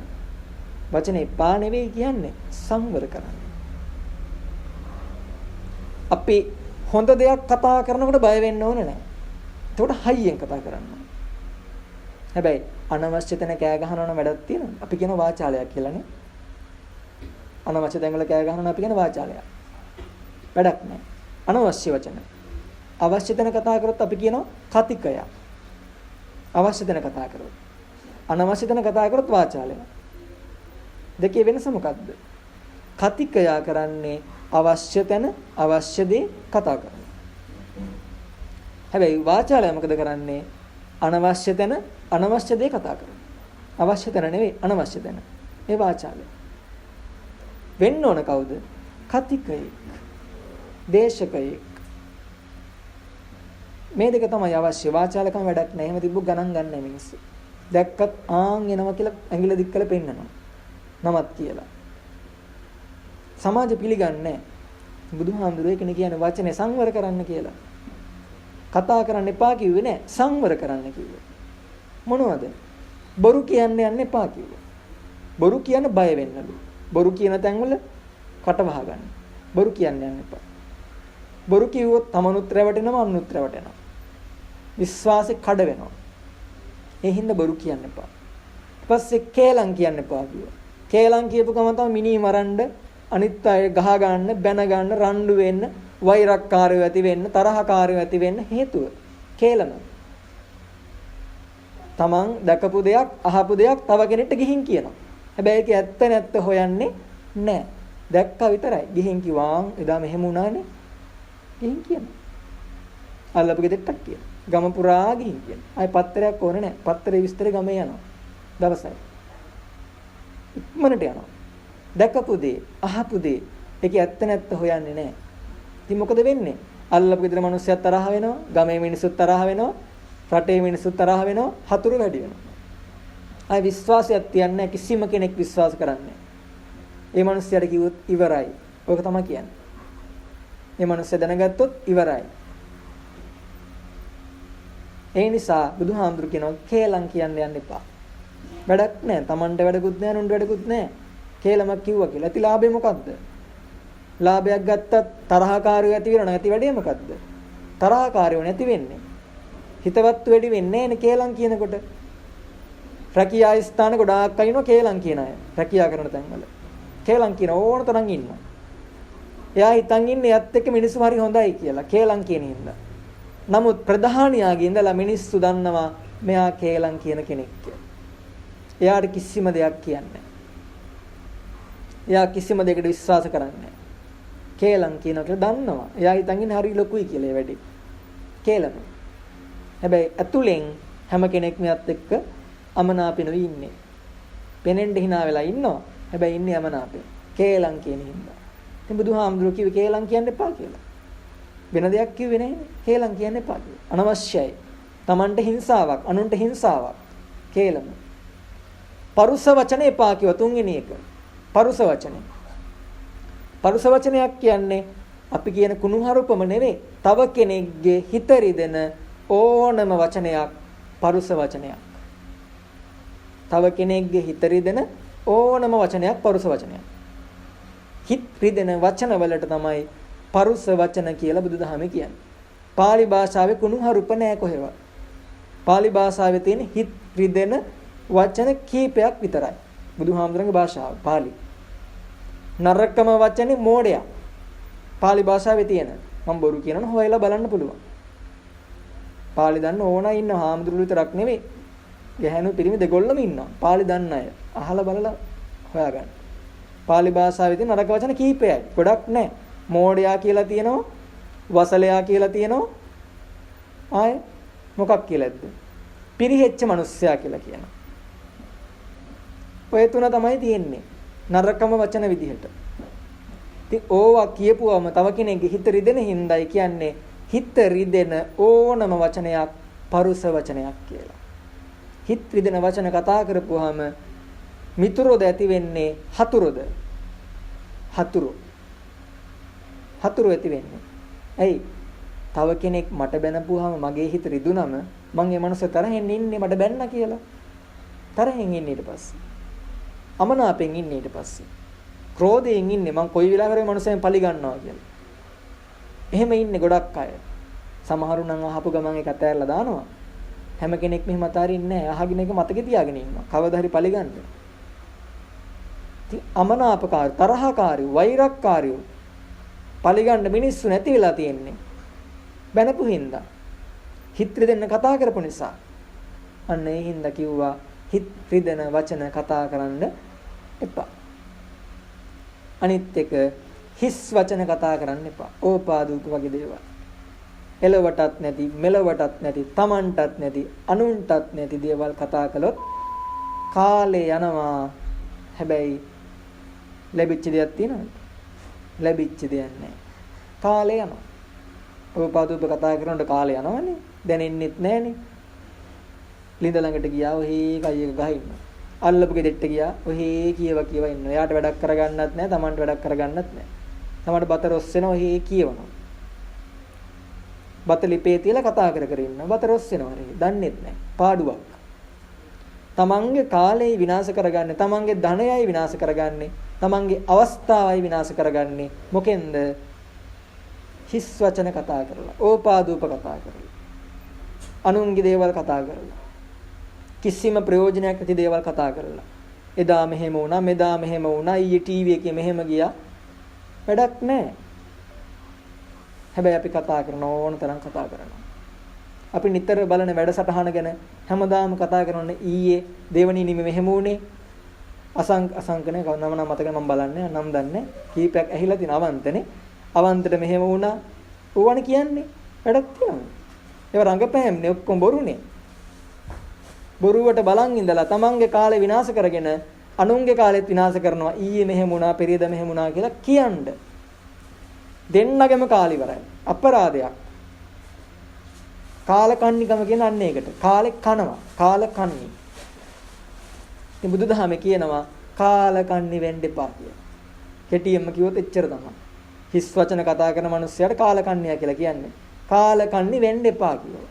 වචනේ පා නෙවෙයි කියන්නේ සංවර කරන්න. අපි හොඳ දෙයක් කතා කරනකොට බය වෙන්න ඕනේ නැහැ. ඒකට හයියෙන් කතා කරන්න. හැබැයි අනවශ්‍ය තැන කෑ ගහනවන වැඩක් තියෙනවා. අපි කියන වාචාලයක් කියලානේ. අනවශ්‍ය තැන්වල කෑ ගහනවා අපි කියන වාචාලයක්. වැඩක් නැහැ. අනවශ්‍ය වචන. අවශ්‍ය තැන කතා කරොත් අපි කියනවා කතිකය. අවශ්‍ය තැන කතා කරොත්. අනවශ්‍ය තැන කතා කරොත් වාචාලය. දෙකේ වෙනස මොකද්ද? කතිකයා කරන්නේ අවශ්‍ය තැන අවශ්‍ය දේ කතා කරනවා. හැබැයි වාචාලය මොකද කරන්නේ? අනවශ්‍ය තැන අනවශ්‍ය දේ කතා කරනවා. අවශ්‍ය තැන නෙවෙයි අනවශ්‍ය තැන. ඒ වාචාලය. වෙන්න ඕන කවුද? කතිකයෙක්. දේශකයෙක්. මේ දෙක තමයි අවශ්‍ය. වාචාලකම වැඩක් නැහැ. එහෙම තිබ්බොත් ගණන් ගන්න නැහැ මිනිස්සු. දැක්කත් ආන් එනවා කියලා ඇඟිල්ල දික් කරලා පෙන්නනවා. නමත් කියලා. සමාජ පිළිගන්නේ නැහැ. බුදුහාමුදුරුවෝ ඒකනේ කියන්නේ වචනේ සංවර කරන්න කියලා. කතා කරන්න එපා කිව්වේ නෑ. සංවර කරන්න කිව්වේ. මොනවද? බොරු කියන්න යන්න එපා කිව්වා. බොරු කියන බය වෙන්නලු. බොරු කියන තැන්වල කට වහ ගන්න. බොරු කියන්න යන්න එපා. බොරු කිව්වොත් තමනුත් රැවටෙනවා අනුත් රැවටෙනවා. විශ්වාසෙ කඩ වෙනවා. ඒ හින්දා බොරු කියන්න එපා. ඊපස්සේ කේලම් කියන්න එපා කිව්වා. කේලම් කියපු ගමන් තමයි මිනී මරන්න, අනිත් අය ගහ ගන්න, බැන ගන්න, රණ්ඩු වෙන්න, වෛරක්කාරයෝ ඇති වෙන්න, තරහකාරයෝ ඇති වෙන්න හේතුව කේලම. තමන් දැකපු දෙයක්, අහපු දෙයක් තව කෙනෙක්ට ගිහින් කියනවා. හැබැයි ඒක ඇත්ත නැත්ත හොයන්නේ නැහැ. දැක්කා විතරයි. ගිහින් කිව්වා එදා මෙහෙම වුණානේ. ගිහින් කියනවා. අල්ලපු ගෙදරටක් කියනවා. ගම පුරා ගිහින් කියනවා. ආයි පත්තරයක් ඕනේ නැහැ. පත්තරේ විස්තරේ ගමේ යනවා. දවසයි. ඉක්මනට යනවා. දැකපු දේ, අහපු දේ ඒක ඇත්ත නැත්ත හොයන්නේ නැහැ. ඉතින් මොකද වෙන්නේ? අල්ලපු ගෙදර මිනිස්සුත් තරහ වෙනවා, ගමේ මිනිස්සුත් තරහ වෙනවා, රටේ මිනිස්සුත් තරහ වෙනවා, හතුරු වැඩි වෙනවා. ආයි විශ්වාසයක් තියන්නේ කිසිම කෙනෙක් විශ්වාස කරන්නේ නැහැ. ඒ මිනිස්සයාට කිව්වොත් ඉවරයි. ඔක තමයි කියන්නේ. මේ මිනිස්සයා දැනගත්තොත් ඉවරයි. ඒ නිසා බුදුහාමුදුරු කියනවා කේලම් කියන්න යන්න එපා. වැඩක් නැහැ. Tamanට වැඩකුත් නැහැ, නුන්ට වැඩකුත් නැහැ. කේලමක් කිව්වා කියලා. ඇති ලාභය මොකද්ද? ලාභයක් ගත්තත් තරහකාරයෝ ඇති වෙනව නැති වැඩේ මොකද්ද? තරහකාරයෝ නැති වෙන්නේ. හිතවත් වැඩි වෙන්නේ නැහැ නේ කේලම් කියනකොට. රැකියා ස්ථාන ගොඩාක් අයින්ව කේලම් කියන අය. රැකියා කරන තැන්වල. කේලම් කියන ඕන තරම් ඉන්නවා. එයා හිතන් ඉන්නේ යත් එක්ක මිනිස්සු හරි හොඳයි කියලා. කේලම් කියන හින්දා. නමුත් ප්‍රධානියාගේ ඉඳලා මිනිස්සු දන්නවා මෙයා කේලම් කියන කෙනෙක් කියලා. එයාට කිසිම දෙයක් කියන්නේ නැහැ. එයා කිසිම දෙයකට විශ්වාස කරන්නේ නැහැ. කේලම් කියනවා කියලා දන්නවා. එයා හිතන් ඉන්නේ හරි ලොකුයි කියලා ඒ වැඩේ. කේලම්. හැබැයි අතුලෙන් හැම කෙනෙක්ම යත් එක්ක අමනාපෙනවි ඉන්නේ. පෙනෙන්න hina වෙලා ඉන්නවා. හැබැයි ඉන්නේ අමනාපෙ. කේලම් කියන හින්දා. ඉතින් බුදුහාමුදුරුවෝ කිව්වේ කේලම් කියන්න එපා කියලා. වෙන දෙයක් කිව්වේ නැහැ. කේලම් කියන්න එපා කියලා. අනවශ්‍යයි. Tamanට හිංසාවක්, අනුන්ට හිංසාවක්. කේලම්. පරුස වචන එපා කිව්ව තුන්වෙනි එක. පරුස වචනේ. පරුස වචනයක් කියන්නේ අපි කියන කුණුහරුපම නෙවෙයි. තව කෙනෙක්ගේ හිත රිදෙන ඕනම වචනයක් පරුස වචනයක්. තව කෙනෙක්ගේ හිත රිදෙන ඕනම වචනයක් පරුස වචනයක්. හිත රිදෙන වචන වලට තමයි පරුස වචන කියලා බුදුදහමේ කියන්නේ. pāli භාෂාවේ කුණුහරුප නෑ කොහෙවත්. pāli භාෂාවේ තියෙන හිත රිදෙන වචන කීපයක් විතරයි. බුදුහාමුදුරන්ගේ භාෂාව pāli. නරකම වචනේ මෝඩයා. pāli භාෂාවේ තියෙන. මම බොරු කියනවනේ හොයලා බලන්න පුළුවන්. pāli දන්න ඕනා ඉන්න හාමුදුරුවෝ විතරක් නෙවෙයි. ගැහැණු පිරිමි දෙගොල්ලම ඉන්නවා. pāli දන්න අය. අහලා බලලා හොයාගන්න. pāli භාෂාවේ තියෙන නරක වචන කීපයයි. ගොඩක් නැහැ. මෝඩයා කියලා තියෙනවා. වසලයා කියලා තියෙනවා. ආයේ මොකක් කියලාද? පිරිහෙච්ච මිනිස්සයා කියලා කියනවා. ඔය තුන තමයි තියෙන්නේ. නරකම වචන විදිහට. ඉතින් ඕවා කියපුවම තව කෙනෙක්ගේ හිත රිදෙන හින්දායි කියන්නේ හිත රිදෙන ඕනම වචනයක් පරුස වචනයක් කියලා. හිත රිදෙන වචන කතා කරපුවාම මිතුරොද ඇති වෙන්නේ හතුරුද? හතුරු ඇති වෙන්නේ. ඇයි? තව කෙනෙක් මට බැනපුවාම මගේ හිත රිදුනම මං ඒ මනුස්ස තරහෙන් ඉන්නේ මට බැන්නා කියලා. තරහෙන් ඉන්නේ ඊට පස්සේ. අමනාපෙන් ඉන්නේ ඊට පස්සේ. ක්‍රෝධයෙන් ඉන්නේ මං කොයි වෙලාවකරේ මනුස්සයෙන් පලි ගන්නවා කියලා. එහෙම ඉන්නේ ගොඩක් අය. සමහරු නම් අහපු ගමන් ඒක අතෑරලා දානවා. හැම කෙනෙක් මෙහෙම අතාරින්නේ නැහැ. අහගෙන එක මතකේ තියාගෙන ඉන්නවා. කවදා හරි පලි ගන්න. ඉතින් අමනාපකාරී, තරහකාරී, වෛරක්කාරී පලි ගන්න මිනිස්සු නැති වෙලා තියෙන්නේ. බැනපු හින්දා. හිත රිදෙන්න කතා කරපු නිසා. අන්න ඒ හින්දා කිව්වා හිත රිදෙන වචන කතා කරන්න එපා. අනිත් එක හිස් වචන කතා කරන්න එපා. ඕපාදූප වගේ දේවල්. එලවටත් නැති, මෙලවටත් නැති, Tamanටත් නැති, අනුන්ටත් නැති දේවල් කතා කළොත් කාලේ යනවා. හැබැයි ලැබිච්ච දෙයක් තියෙනවද? ලැබිච්ච දෙයක් නැහැ. කාලේ යනවා. ඕපාදූප කතා කරනකොට කාලේ යනවනේ. දැනෙන්නෙත් නැහනේ. ලිඳ ළඟට ගියා ඔහේ කයි එක ගහ ඉන්නවා. අල්ලපු ගෙදෙට්ට ගියා ඔහේ කියව ඉන්නවා. එයාට වැඩක් කරගන්නත් නැහැ, Tamanට වැඩක් කරගන්නත් නැහැ. Tamanට බත රොස් වෙනවා ඔහේ කියවනවා. බත ලිපේ තියලා කතා කර ඉන්නවා. බත රොස් වෙනවා හරිය. දන්නේත් නැහැ. පාඩුවක්. Tamanගේ කාලය විනාශ කරගන්නේ, Tamanගේ ධනයයි විනාශ කරගන්නේ, Tamanගේ අවස්ථාවයි විනාශ කරගන්නේ මොකෙන්ද? හිස් වචන කතා කරලා, ඕපාදූප කතා කරලා, අනුන්ගේ දේවල් කතා කරලා, කිසිම ප්‍රයෝජනයක් නැති දේවල් කතා කරලා. එදා මෙහෙම වුණා, මෙදා මෙහෙම වුණා, ඊයේ ටීවී එකේ මෙහෙම ගියා. වැඩක් නැහැ. හැබැයි අපි කතා කරන ඕන තරම් කතා කරනවා. අපි නිතර බලන වැඩසටහන ගැන හැමදාම කතා කරනනේ ඊයේ දේවණීනිම මෙහෙම වුණේ. අසංකනේ නම මතක මම බලන්නේ නම් දන්නේ. කීපයක් ඇහිලා තියෙන අවන්තනේ. අවන්තට මෙහෙම වුණා. ඕවනේ කියන්නේ. වැඩක් තියෙනවා. ඒව රංගපෑම්නේ ඔක්කොම බොරුනේ. බොරුවට බලන් ඉඳලා තමන්ගේ කාලේ විනාශ කරගෙන අනුන්ගේ කාලෙත් විනාශ කරනවා. ඊයේ මෙහෙම වුණා, පෙරේද මෙහෙම වුණා කියලා කියන්න. දෙන්නගෙම කාලි ඉවරයි. අපරාධයක්. කාලකන්නිකම කියන අන්න ඒකට. කාලේ කනවා. කාලකන්නි. ඉතින් බුදුදහමේ කියනවා කාලකන්නි වෙන්න එපා කියලා. කෙටියෙන්ම කිව්වොත් එච්චර තමයි. හිස් වචන කතා කරන මිනිස්සයාට කාලකන්නියා කියලා කියන්නේ. කාලකන්නි වෙන්න එපා කියලා.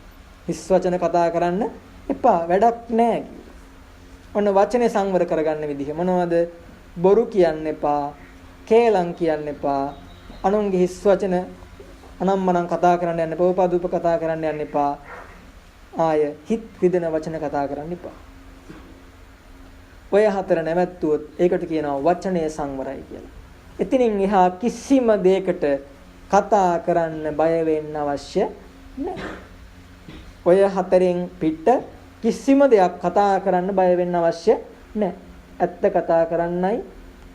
හිස් වචන කතා කරන්න එපා වැඩක් නැහැ කියලා. ඔන්න වචනේ සංවර කරගන්න විදිහ මොනවද? බොරු කියන්න එපා, කේලම් කියන්න එපා, අනුන්ගේ හිස් වචන අනම්මනම් කතා කරන්න යන්න එපා, උපදූප කතා කරන්න යන්න එපා. ආය හිත රිදෙන වචන කතා කරන්න එපා. ඔය හතර නැවැත්තුවොත් ඒකට කියනවා වචනය සංවරයි කියලා. එතනින් එහා කිසිම දෙයකට කතා කරන්න බය වෙන්න අවශ්‍ය නැහැ. ඔය හතරෙන් පිට කිසිම දෙයක් කතා කරන්න බය වෙන්න අවශ්‍ය නැහැ. ඇත්ත කතා කරන්නයි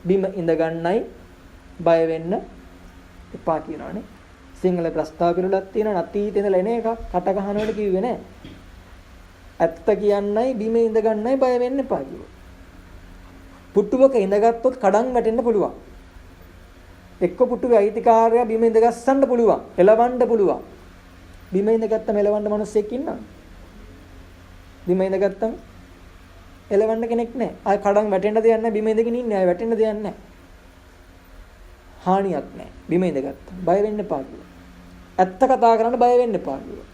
බිම ඉඳ ගන්නයි බය වෙන්න එපා කියනවානේ. සිංහල ප්‍රස්තාව පිළිලක් තියෙන අතීතේ ඉඳලා එන එක කට ගහනවට කිව්වේ නැහැ. ඇත්ත කියන්නයි බිම ඉඳ ගන්නයි බය වෙන්න එපා කිව්වා. පුටුවක ඉඳගත්තොත් කඩන් වැටෙන්න පුළුවන්. එක්ක පුටුවේ අයිතිකාරයා බිම ඉඳගස්සන්න පුළුවන්. එලවන්න පුළුවන්. බිම ඉඳගත්තම එලවන්න මිනිස්සෙක් ඉන්නවද? බිම ඉඳගත්තම එලවන්න කෙනෙක් නැහැ. ආය කඩන් වැටෙන්න දෙයක් නැහැ. බිම ඉඳගෙන ඉන්නේ. ආය වැටෙන්න දෙයක් නැහැ. හානියක් නැහැ. බිම ඉඳගත්තා. බය වෙන්න එපා කිව්වා. ඇත්ත කතා කරන්න බය වෙන්න එපා කිව්වා.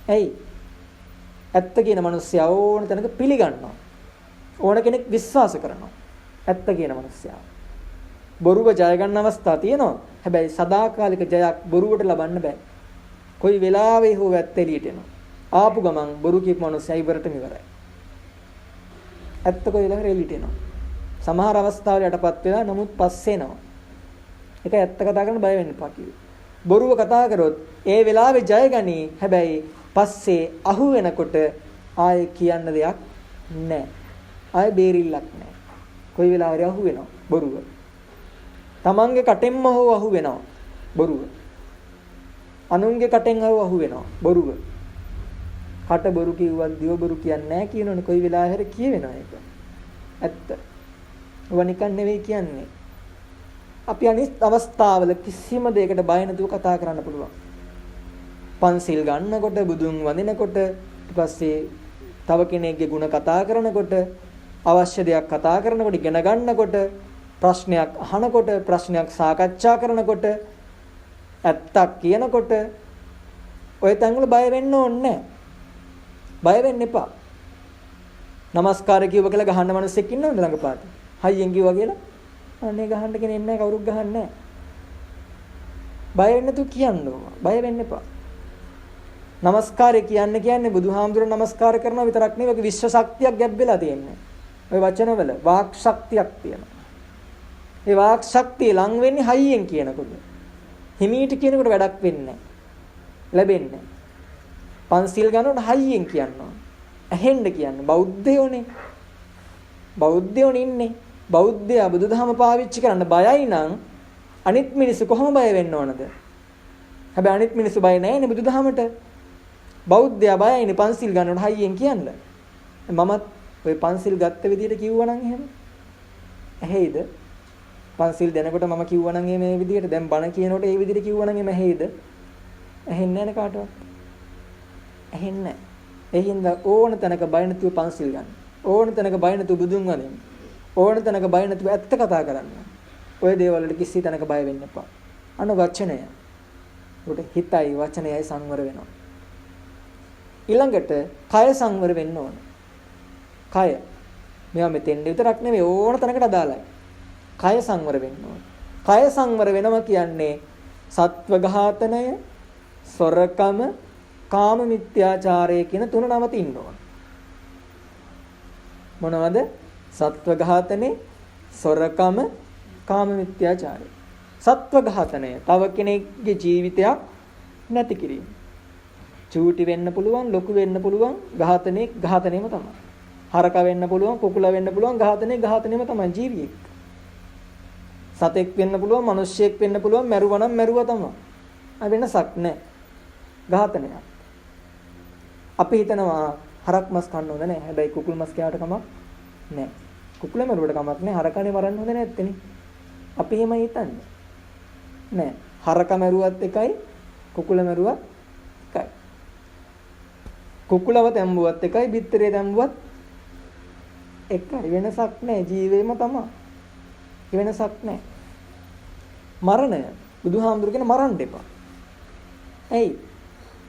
ඇයි? ඇත්ත කියන මිනිස්සයා ඕන තැනක පිළිගන්නවා. ඕන කෙනෙක් විශ්වාස කරනවා. ඇත්ත කියන මිනිස්සයා. බොරුව ජය ගන්න අවස්ථා තියෙනවා. හැබැයි සදාකාලික ජයක් බොරුවට ලබන්න බෑ. කොයි වෙලාවෙ හෝ ඇත්ත එළියට එනවා. ආපු ගමන් බොරු කියපු මිනිස්සයා ඉවරටම ඉවරයි. ඇත්ත කොයි වෙලාවක එළියට එනවා. සමහර අවස්ථාවල යටපත් වෙලා නමුත් පස්සේ එනවා. ඒක ඇත්ත කතා කරන්න බය වෙන්න එපා කිව්වේ. බොරුව කතා කරොත් ඒ වෙලාවේ ජය ගනී. හැබැයි පස්සේ අහු වෙනකොට ආයේ කියන්න දෙයක් නැහැ. ආයේ බේරිල්ලක් නැහැ. කොයි වෙලාවරි අහු වෙනවා බොරුව. තමන්ගේ කටෙන්ම හෝ අහු වෙනවා බොරුව. අනුන්ගේ කටෙන් හෝ අහු වෙනවා බොරුව. කට බොරු කිව්වත් දිව බොරු කියන්නේ නැහැ කියනෝනේ කොයි වෙලාවෙ හරි කියවෙනවා ඒක. ඇත්ත. ඒවා නිකන් නෙවෙයි කියන්නේ. අපි අනිත් අවස්ථාවල කිසිම දෙයකට බය නැතුව කතා කරන්න පුළුවන්. පන්සිල් ගන්නකොට, බුදුන් වඳිනකොට, ඊට පස්සේ තව කෙනෙක්ගේ ಗುಣ කතා කරනකොට, අවශ්‍ය දෙයක් කතා කරනකොට, ඉගෙන ගන්නකොට, ප්‍රශ්නයක් අහනකොට, ප්‍රශ්නයක් සාකච්ඡා කරනකොට, ඇත්තක් කියනකොට ඔය තැන්වල බය වෙන්න ඕනේ නැහැ. බය වෙන්න එපා. নমස්කාර කිව්ව කියලා ගහන්න මිනිස්සෙක් ඉන්නවද ළඟපාත? හයියෙන් කිව්වා කියලා අනේ ගහන්න කෙනෙක් නැහැ, කවුරුත් ගහන්නේ නැහැ. බය වෙන්න තු කියන්න ඕන. බය වෙන්න එපා. নমස්කාරය කියන්නේ බුදුහාමුදුරන් নমස්කාර කරනවා විතරක් නෙවෙයි. ඒක විශ්ව ශක්තියක් ගැබ් වෙලා තියෙන්නේ. ওই වචනවල වාක් ශක්තියක් තියෙනවා. ඒ වාක් ශක්තිය ලං වෙන්නේ හයියෙන් කියනකොට. හිමීට කියනකොට වැඩක් වෙන්නේ නැහැ. ලැබෙන්නේ. පන්සිල් ගන්නකොට හයියෙන් කියනවා. ඇහෙන්න කියන්නේ බෞද්ධයෝනේ. බෞද්ධයෝනේ ඉන්නේ. බෞද්ධයා බුදුදහම පාවිච්චි කරන්න බයයි නම් අනිත් මිනිස්සු කොහොම බය වෙන්න ඕනද? හැබැයි අනිත් මිනිස්සු බය නැහැනේ බුදුදහමට. බෞද්ධයා බයයිනේ පන්සිල් ගන්නකොට හයියෙන් කියන්න. මමත් ඔය පන්සිල් ගත්ත විදිහට කිව්වනම් එහෙම ඇහෙයිද? පන්සිල් දෙනකොට මම කිව්වනම් මේ විදිහට දැන් බණ කියනකොට ඒ විදිහට කිව්වනම් එහෙම ඇහෙයිද? ඇහෙන්නේ නැහැ කාටවත්. ඇහෙන්නේ නැහැ. ඒ හින්දා ඕන තැනක බය නැතුව පන්සිල් ගන්න. ඕන තැනක බය නැතුව බුදුන් වදින්න. ඕන තැනක බය නැතුව ඇත්ත කතා කරන්න. ඔය දේවල් වලට කිසි තැනක බය වෙන්න එපා. අන වචනය. උට හිතයි වචනයයි සංවර වෙනවා. ඊළඟට කය සංවර වෙන්න ඕන. කය. මේවා මෙතෙන් විතරක් නෙවෙයි ඕන තැනකට අදාළයි. කය සංවර වෙන්න ඕන. කය සංවර වෙනවා කියන්නේ සත්ව ඝාතනය, සොරකම, කාම මිත්‍යාචාරය කියන තුන නවතින්න ඕන. මොනවද? සත්ව ඝාතනේ, සොරකම, කාම මිත්‍යාචාරය. සත්ව ඝාතනය තව කෙනෙක්ගේ ජීවිතයක් නැති කිරීම. චූටි වෙන්න පුළුවන්, ලොකු වෙන්න පුළුවන්, ඝාතනේම තමයි. හරක වෙන්න පුළුවන්, කුකුල වෙන්න පුළුවන්, ඝාතනේම තමයි ජීවියෙක්. සතෙක් වෙන්න පුළුවන්, මිනිස්සෙක් වෙන්න පුළුවන්, මැරුවා නම් මැරුවා තමයි. වෙනසක් නැහැ. ඝාතනයක්. අපි හිතනවා හරක් මස් කන්න හොඳ නැහැ. හැබැයි කුකුල් මස් කෑවට කමක් නැහැ. කුකුල මරුවට කමක් නැහැ. හරකනේ මරන්න හොඳ නැත්තේනේ. අපි එහෙම හිතන්නේ. නෑ. හරක මරුවත් එකයි, කුකුල මරුවත් එකයි. කුකුලව තැම්බුවත් එකයි, බිත්තරේ තැම්බුවත් එකයි. වෙනසක් නැහැ. ජීවේම තමයි. වෙනසක් නැහැ. මරණය බුදුහාමුදුරු කියන මරන්න එපා. ඇයි?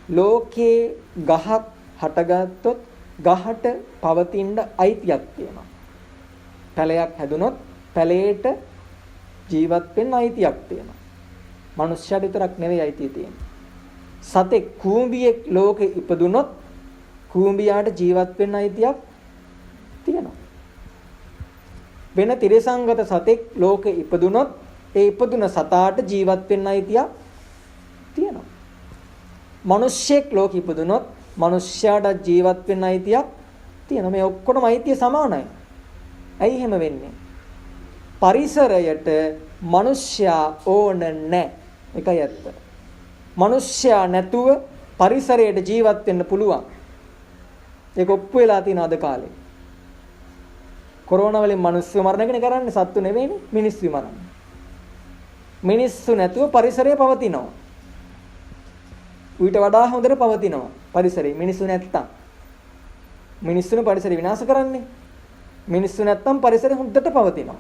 ලෝකේ ගහක් හටගත්තොත් ගහට පවතින්න අයිතියක් තියෙනවා. පැලයක් හැදුනොත් පැලේට ජීවත් වෙන්න අයිතියක් තියෙනවා. මනුෂ්‍යයාට විතරක් නෙවෙයි අයිතිය තියෙන්නේ. සතෙක් කූඹියෙක් ලෝකෙ ඉපදුනොත් කූඹියාට ජීවත් වෙන්න අයිතියක් තියෙනවා. වෙන තිරසංගත සතෙක් ලෝකෙ ඉපදුනොත් ඒ ඉපදුන සතාට ජීවත් වෙන්න අයිතියක් තියෙනවා. මිනිස්සෙක් ලෝකෙ ඉපදුනොත් මිනිස්යාට ජීවත් වෙන්න අයිතියක් තියෙනවා. මේ ඔක්කොටම අයිතිය සමානයි. ඇයි එහෙම වෙන්නේ? පරිසරයට මිනිස්යා ඕන නැහැ. ඒකයි ඇත්ත. මිනිස්යා නැතුව පරිසරයට ජීවත් වෙන්න පුළුවන්. ඒක ඔප්පු වෙලා තියෙන අද කාලේ. කොරෝනා වලින් මිනිස්සු මරණ එකනේ කරන්නේ, සත්තු නෙවෙයිනේ මිනිස්සු මරන්නේ. මිනිස්සු නැතුව පරිසරය පවතිනවා. ඊට වඩා හොඳට පවතිනවා පරිසරය. මිනිස්සු නැත්තම් මිනිස්සුනේ පරිසරය විනාශ කරන්නේ. මිනිස්සු නැත්තම් පරිසරය හොඳට පවතිනවා.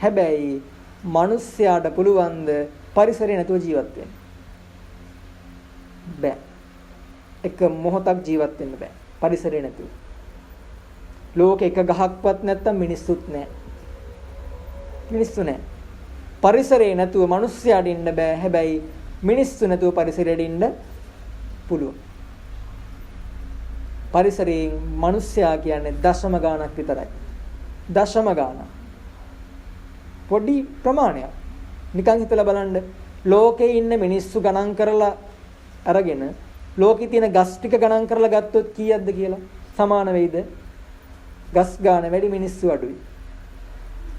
හැබැයි මිනිස්යාට පුළුවන් ද පරිසරය නැතුව ජීවත් වෙන්න? බෑ. එක මොහොතක් ජීවත් වෙන්න බෑ පරිසරය නැතුව. ලෝකෙ එක ගහක්වත් නැත්තම් මිනිස්සුත් නැහැ. මිනිස්සු නැහැ. පරිසරය නැතුව මිනිස්යාට ඉන්න බෑ. හැබැයි මිනිස්සු නැතුව පරිසරයට ඉන්න පුළුවන්. පරිසරයෙන් මිනිස්යා කියන්නේ දශම ගාණක් විතරයි. දශම ගාණක්. පොඩි ප්‍රමාණයක්. නිකන් හිතලා බලන්න. ලෝකේ ඉන්න මිනිස්සු ගණන් කරලා අරගෙන ලෝකේ තියෙන ගස් ටික ගණන් කරලා ගත්තොත් කීයක්ද කියලා සමාන වෙයිද? ගස් ගාණ වැඩි, මිනිස්සු අඩුයි.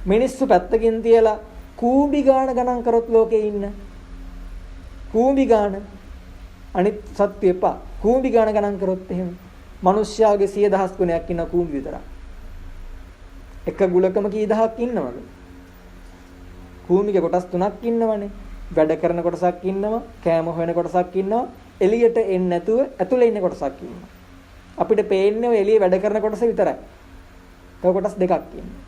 මිනිස්සු පැත්තකින් තියලා කූඹි ගාණ ගණන් කරොත් ලෝකේ ඉන්න කූඹි ගාණ, අනිත් සත්‍ය එපා. කූඹි ගාණ ගණන් කරොත් එහෙම මිනිස්යාගේ 100,000 ගුණයක් ඉන්න කූඹි විතරක්. එක ගුලකම කී දහක් ඉන්නවද? භූමික කොටස් 3ක් ඉන්නවනේ. වැඩ කරන කොටසක් ඉන්නවා, කෑම හොයන කොටසක් ඉන්නවා, එළියට එන්නේ නැතුව ඇතුලේ ඉන්න කොටසක් ඉන්නවා. අපිට පේන්නේ ඔය එළියේ වැඩ කරන කොටස විතරයි. තව කොටස් දෙකක් ඉන්නවා.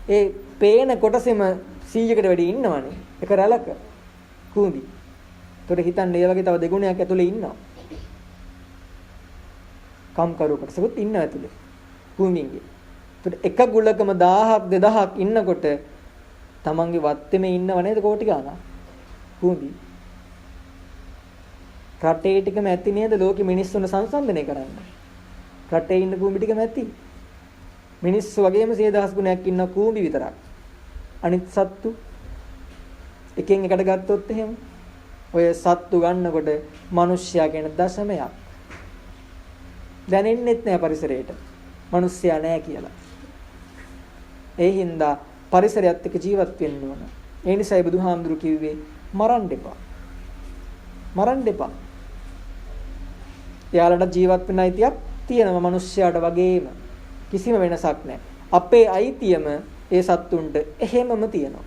ඒ පේන කොටසෙම 100කට වැඩි ඉන්නවනේ. එක රැළක කූඹි. ඒතකොට හිතන්න ඒ වගේ තව දෙගුණයක් ඇතුලේ ඉන්නවා. කම්කරු කොටසකුත් ඉන්නවා ඇතුලේ. කූඹින්ගේ. ඒතකොට එක ගුලකම 1000ක් 2000ක් ඉන්නකොට තමන්ගේ වත්තේම ඉන්නව නේද කෝටි ගාණක්? කූඹි. රටේ ටිකම ඇති නේද ලෝකෙ මිනිස්සුන් සංසන්දනය කරන්න? රටේ ඉන්න කූඹි ටිකම ඇති. මිනිස්සු වගේම 10000 ගුණයක් ඉන්න කූඹි විතරක්. අනිත් සත්තු එකෙන් එකට ගත්තොත් එහෙම ඔය සත්තු ගන්නකොට මිනිස්සයා කියන දශමයක් දැනෙන්නෙත් නෑ පරිසරයට. මිනිස්සයා නෑ කියලා. ඒ හින්දා පරිසරයත් එක්ක ජීවත් වෙන්න ඕන. ඒ නිසායි බුදුහාමුදුරු කිව්වේ මරන්න එපා. මරන්න එපා. යාළට ජීවත් වෙන්න අයිතියක් තියෙනවා මිනිස්සයාට වගේම. කිසිම වෙනසක් නැහැ. අපේ අයිතියම ඒ සත්තුන්ට එහෙමම තියෙනවා.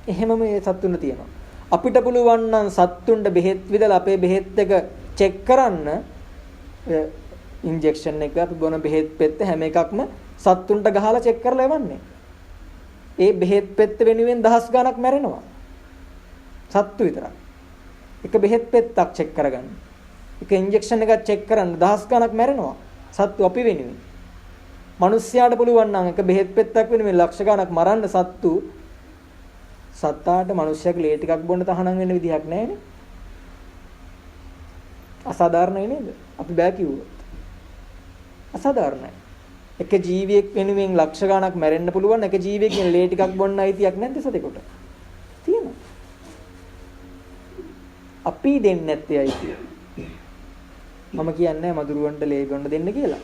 එහෙමම ඒ සත්තුන්ට තියෙනවා. අපිට පුළුවන් නම් සත්තුන්ට බෙහෙත් විදලා අපේ බෙහෙත් එක චෙක් කරන්න ඉන්ජෙක්ෂන් එක අපි බොන බෙහෙත් පෙත්ත හැම එකක්ම සත්තුන්ට ගහලා චෙක් කරලා එවන්නේ. ඒ බෙහෙත් පෙත්ත වෙනුවෙන් දහස් ගණක් මැරෙනවා. සත්තු විතරක්. එක බෙහෙත් පෙත්තක් චෙක් කරගන්න. එක ඉන්ජෙක්ෂන් එකක් චෙක් කරන්න දහස් ගණක් මැරෙනවා. සත්තු අපි වෙනුවෙන්. මිනිස්යාට පුළුවන් නම් එක බෙහෙත් පෙත්තක් වෙනුවෙන් ලක්ෂ ගණක් මරන්න සත්තු සත්තාට මිනිස්යාගේ ලේ ටිකක් බොන්න තහනම් වෙන්න විදිහක් නැහැ නේ. අසාධාරණයි නේද? අපි බෑ කිව්වොත්. අසාධාරණයි. එක ජීවියෙක් වෙනුවෙන් ලක්ෂ ගණක් මැරෙන්න පුළුවන් එක ජීවියෙක්ගෙන් ලේ ටිකක් බොන්න අයිතියක් නැද්ද සතෙකුට? තියෙනවා. අපි දෙන්නේ නැත්තේ අයිතිය. මම කියන්නේ මදුරුවන්ට ලේ බොන්න දෙන්න කියලා.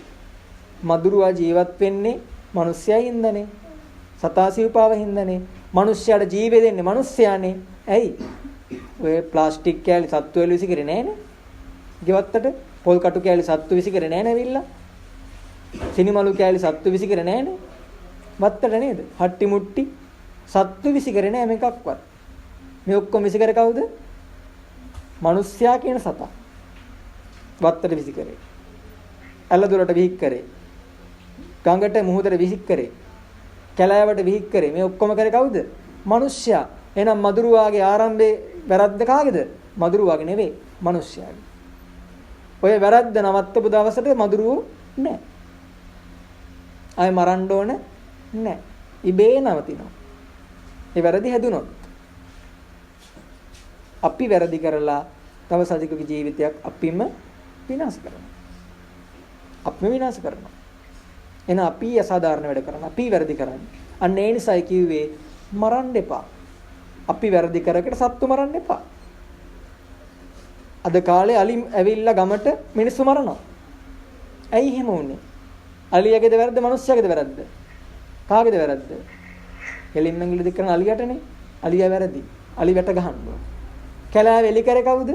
මදුරුවා ජීවත් වෙන්නේ මිනිස්යයි හින්දානේ. සතා සිව්පාව හින්දානේ. මිනිස්යාට ජීවේ දෙන්නේ මිනිස්යානේ. ඇයි? ඔය ප්ලාස්ටික් කෑලි සත්තු වල විසිකරේ නෑනේ. ගෙවත්තට පොල් කටු කෑලි සත්තු විසිකරේ නෑ නේවිල්ලා. සිනිමලු කෑලි සත්තු විසිකරේ නෑනේ. වත්තට නේද? හට්ටි මුට්ටි සත්තු විසිකරේ නෑ මේකක්වත්. මේ ඔක්කොම විසිකරේ කවුද? මිනිස්යා කියන සතා. වත්තට විසිකරේ. ඇලදොලට විහික් කරේ. ගඟට මුහුදට විහික් කරේ. කැලෑවට විහික් කරේ. මේ ඔක්කොම කරේ කවුද? මිනිස්යා. එහෙනම් මදුරුවාගේ ආරම්භයේ වැරද්ද කාගේද? මදුරුවාගේ නෙවෙයි, මිනිස්යාගේ. ඔය වැරද්ද නවත්තපු දවසට මදුරුවෝ නෑ. ආයෙ මරන්න ඕන නෑ. ඉබේ නවතිනවා. ඒ වැරදි හැදුනොත්. අපි වැරදි කරලා තව සතෙකුගේ ජීවිතයක් අපිම විනාශ කරනවා. අපිම විනාශ කරනවා. එහෙනම් අපි අසාධාරණ වැඩ කරනවා. අපි වැරදි කරන්නේ. අන්න ඒ නිසායි කිව්වේ මරන්න එපා. අපි වැරදි කරකට සත්තු මරන්න එපා. අද කාලේ අලි ඇවිල්ලා ගමට මිනිස්සු මරනවා. ඇයි එහෙම වුනේ? අලියගේද වැරද්ද මිනිස්සයාගේද වැරද්ද? කාගේද වැරද්ද? කෙලින්ම ඇඟිලි දික් කරන අලියටනේ. අලියා වැරදි. අලි වැට ගහනවා. කැලෑව එලි කරේ කවුද?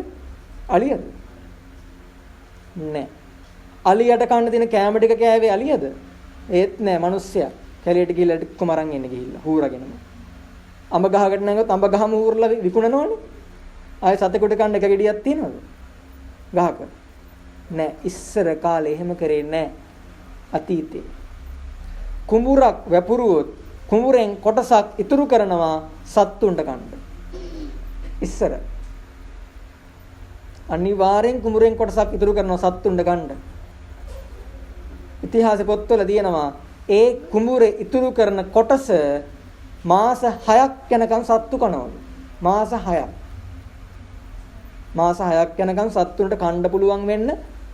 අලියද? නෑ. අලියට කන්න තියෙන කෑම ටික කෑවේ අලියද? ඒත් නෑ මිනිස්සයා. කැලියට ගිහලා ටිකම අරන් එන්න ගිහිල්ලා හූරගෙනම. අඹ ගහකට නැගොත් අඹ ගහම හූරලා විකුණනවනේ. ආයෙ සතෙකුට කන්න එක ගෙඩියක් තියනවද? ගහක. නෑ ඉස්සර කාලේ එහෙම කරේ නෑ. අතීතේ. කුඹුරක් වැපුරුවොත් කුඹුරෙන් කොටසක් ඉතුරු කරනවා සත්තුන්ට කන්න. ඉස්සර අනිවාර්යෙන් කුඹුරෙන් කොටසක් ඉතුරු කරනවා සත්තුන්ට කන්න. ඉතිහාස පොත්වල තියෙනවා ඒ කුඹුරේ ඉතුරු කරන කොටස මාස 6ක් යනකම් සත්තු කනවලු. මාස 6ක්. මාස 6ක් යනකම් සත්තුන්ට කන්න පුළුවන් වෙන්න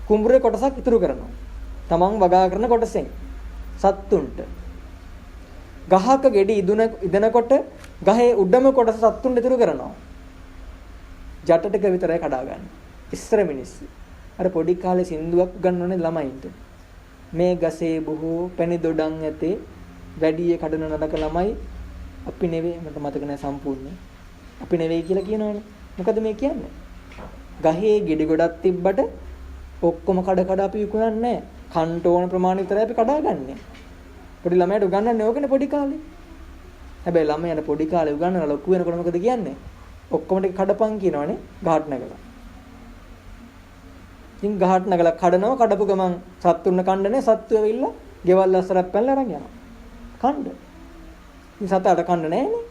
කුඹුරේ කොටසක් ඉතුරු කරනවා. තමන් වගා කරන කොටසෙන් සත්තුන්ට. ගහක ගෙඩි ඉදනකොට ගහේ උඩම කොටස සත්තුන්ට ඉතුරු කරනවා. ජට ටික විතරයි කඩා ගන්න. ඉස්සර මිනිස්සු. අර පොඩි කාලේ සින්දුවක් ගන්නවනේ ළමයින්ට. මේ ගසේ බොහෝ පැණි දොඩම් ඇතේ වැඩියේ කඩන නඩක ළමයි අපි නෙවෙයි මට මතක නෑ සම්පූර්ණ. අපි නෙවෙයි කියලා කියනවනේ. මොකද මේ කියන්නේ? ගහේ ගෙඩි ගොඩක් තිබ්බට ඔක්කොම කඩ කඩ අපි විකුණන්නේ නෑ. කන්ට ඕන ප්‍රමාණය විතරයි අපි කඩාගන්නේ. පොඩි ළමයට උගන්වන්නේ ඕකනේ පොඩි කාලේ. හැබැයි ළමයාට පොඩි කාලේ උගන්වන ලොකු වෙනකොට මොකද කියන්නේ? ඔක්කොම ටික කඩපන් කියනවනේ ගහට නැගලා. ඉතින් ගහට නැගලා කඩනවා කඩපු ගමන් සත්තුන්න කණ්ඩනේ සත්තු ඇවිල්ලා ගෙවල් අස්සරක් පැනලා අරන් යනවා. කණ්ඩ. ඉතින් සතාට කණ්ඩ නැහැනේ.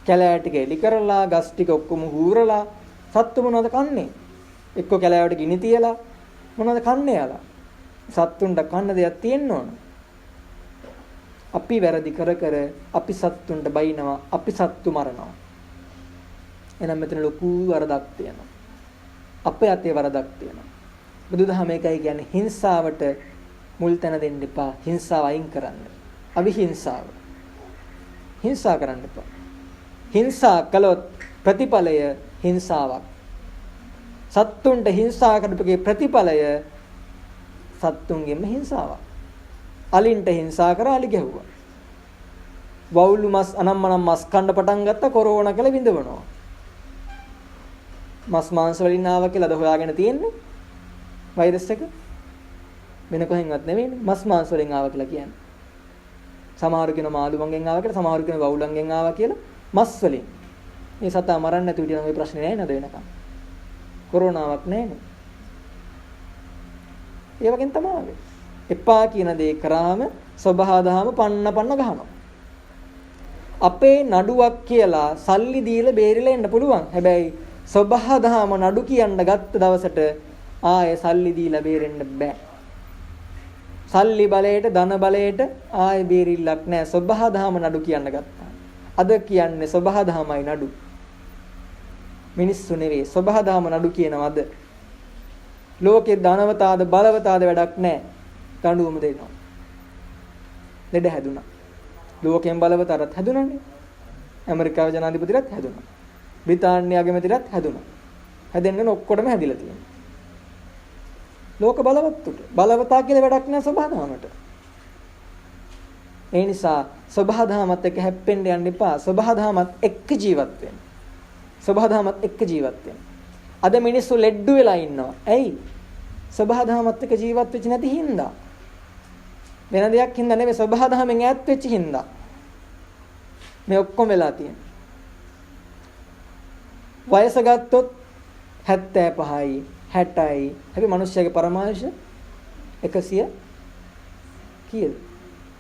කැලෑ ටික එලි කරලා ගස් ටික ඔක්කොම හූරලා සත්තු මොනවද කන්නේ? එක්ක කැලෑවට ගිනි තියලා මොනවද කන්නේ යාලා? සත්තුන්ට කන්න දෙයක් තියෙන්න ඕන. අපි වැරදි කර කර අපි සත්තුන්ට බයිනවා අපි සත්තු මරනවා. එහෙනම් මෙතන ලොකු වරදක් තියෙනවා. අපේ අතේ වරදක් තියෙනවා. බුදුදහම එකයි කියන්නේ හිංසාවට මුල් තැන දෙන්න එපා. හිංසාව අයින් කරන්න. අවිහිංසාව. හිංසා කරන්න එපා. හිංසා කළොත් ප්‍රතිඵලය හිංසාවක්. සත්තුන්ට හිංසා කරපුගේ ප්‍රතිඵලය සත්තුන්ගෙම හිංසාවක්. අලින්ට හිංසා කරා අලි ගැහුවා. වවුලු මස් අනම්මනම් මස් කන්න පටන් ගත්ත කොරෝනා කියලා විඳවනවා. මස් මාංශ වලින් ආවා කියලාද හොයාගෙන තියෙන්නේ? වෛරස් එක වෙන කොහෙන්වත් නෙවෙයිනේ. මස් මාංශ වලින් ආවා කියලා කියන්නේ. සමහරු කියන මාළුවන්ගෙන් ආවා කියලා, සමහරු කියන වවුලන්ගෙන් ආවා කියලා මස් වලින්. මේ සතා මරන්න නැතුව ඉතින් මේ ප්‍රශ්නේ නැහැ නේද වෙනකම්. කොරෝනාවක් නැහැනේ. ඒ වගේම තමයි. එපා කියන දේ කරාම සබහාදහම පන්න ගහනවා. අපේ නඩුවක් කියලා සල්ලි දීලා බේරිලා එන්න පුළුවන්. හැබැයි සබහාදහම නඩු කියන්න ගත්ත දවසට ආයේ සල්ලි දීලා බේරෙන්න බෑ. සල්ලි බලයට ධන බලයට ආයේ බේරිල්ලක් නැහැ. සබහාදහම නඩු කියන්න ගත්තා. අද කියන්නේ සබහාදහමයි නඩු. මිනිස්සු නෙවෙයි සබහාදහම නඩු කියනවද? ලෝකේ ධනවතාද බලවතාද වැඩක් නැහැ. දඬුවම දෙනවා. ලෙඩ හැදුනා. ලෝකයෙන් බලවතරත් හැදුනානේ. ඇමරිකාවේ ජනාධිපතිරත් හැදුනා. බ්‍රිතාන්‍ය අගමැතිරත් හැදුනා. හැදෙන්න ඔක්කොටම හැදිලා තියෙනවා. ලෝක බලවත්තුට බලවතා කියලා වැඩක් නැහැ සබහාදහමට. ඒ නිසා සබහාදහමත් එක්ක හැප්පෙන්න යන්න එපා. සබහාදහමත් එක්ක ජීවත් වෙන්න. සබහාදහමත් එක්ක ජීවත් වෙන්න. අද මිනිස්සු ලෙඩ්ඩු වෙලා ඉන්නවා. ඇයි? සබහාදහමත් එක්ක ජීවත් වෙච්ච නැති හින්දා. වෙන දෙයක් හින්දා නෙවෙයි සබහාදහමෙන් ඈත් වෙච්ච හින්දා. මේ ඔක්කොම වෙලා තියෙනවා. වයස ගත්තොත් 75යි 60යි. හැබැයි මිනිස්සයාගේ පරමායුෂ 100 කීයද?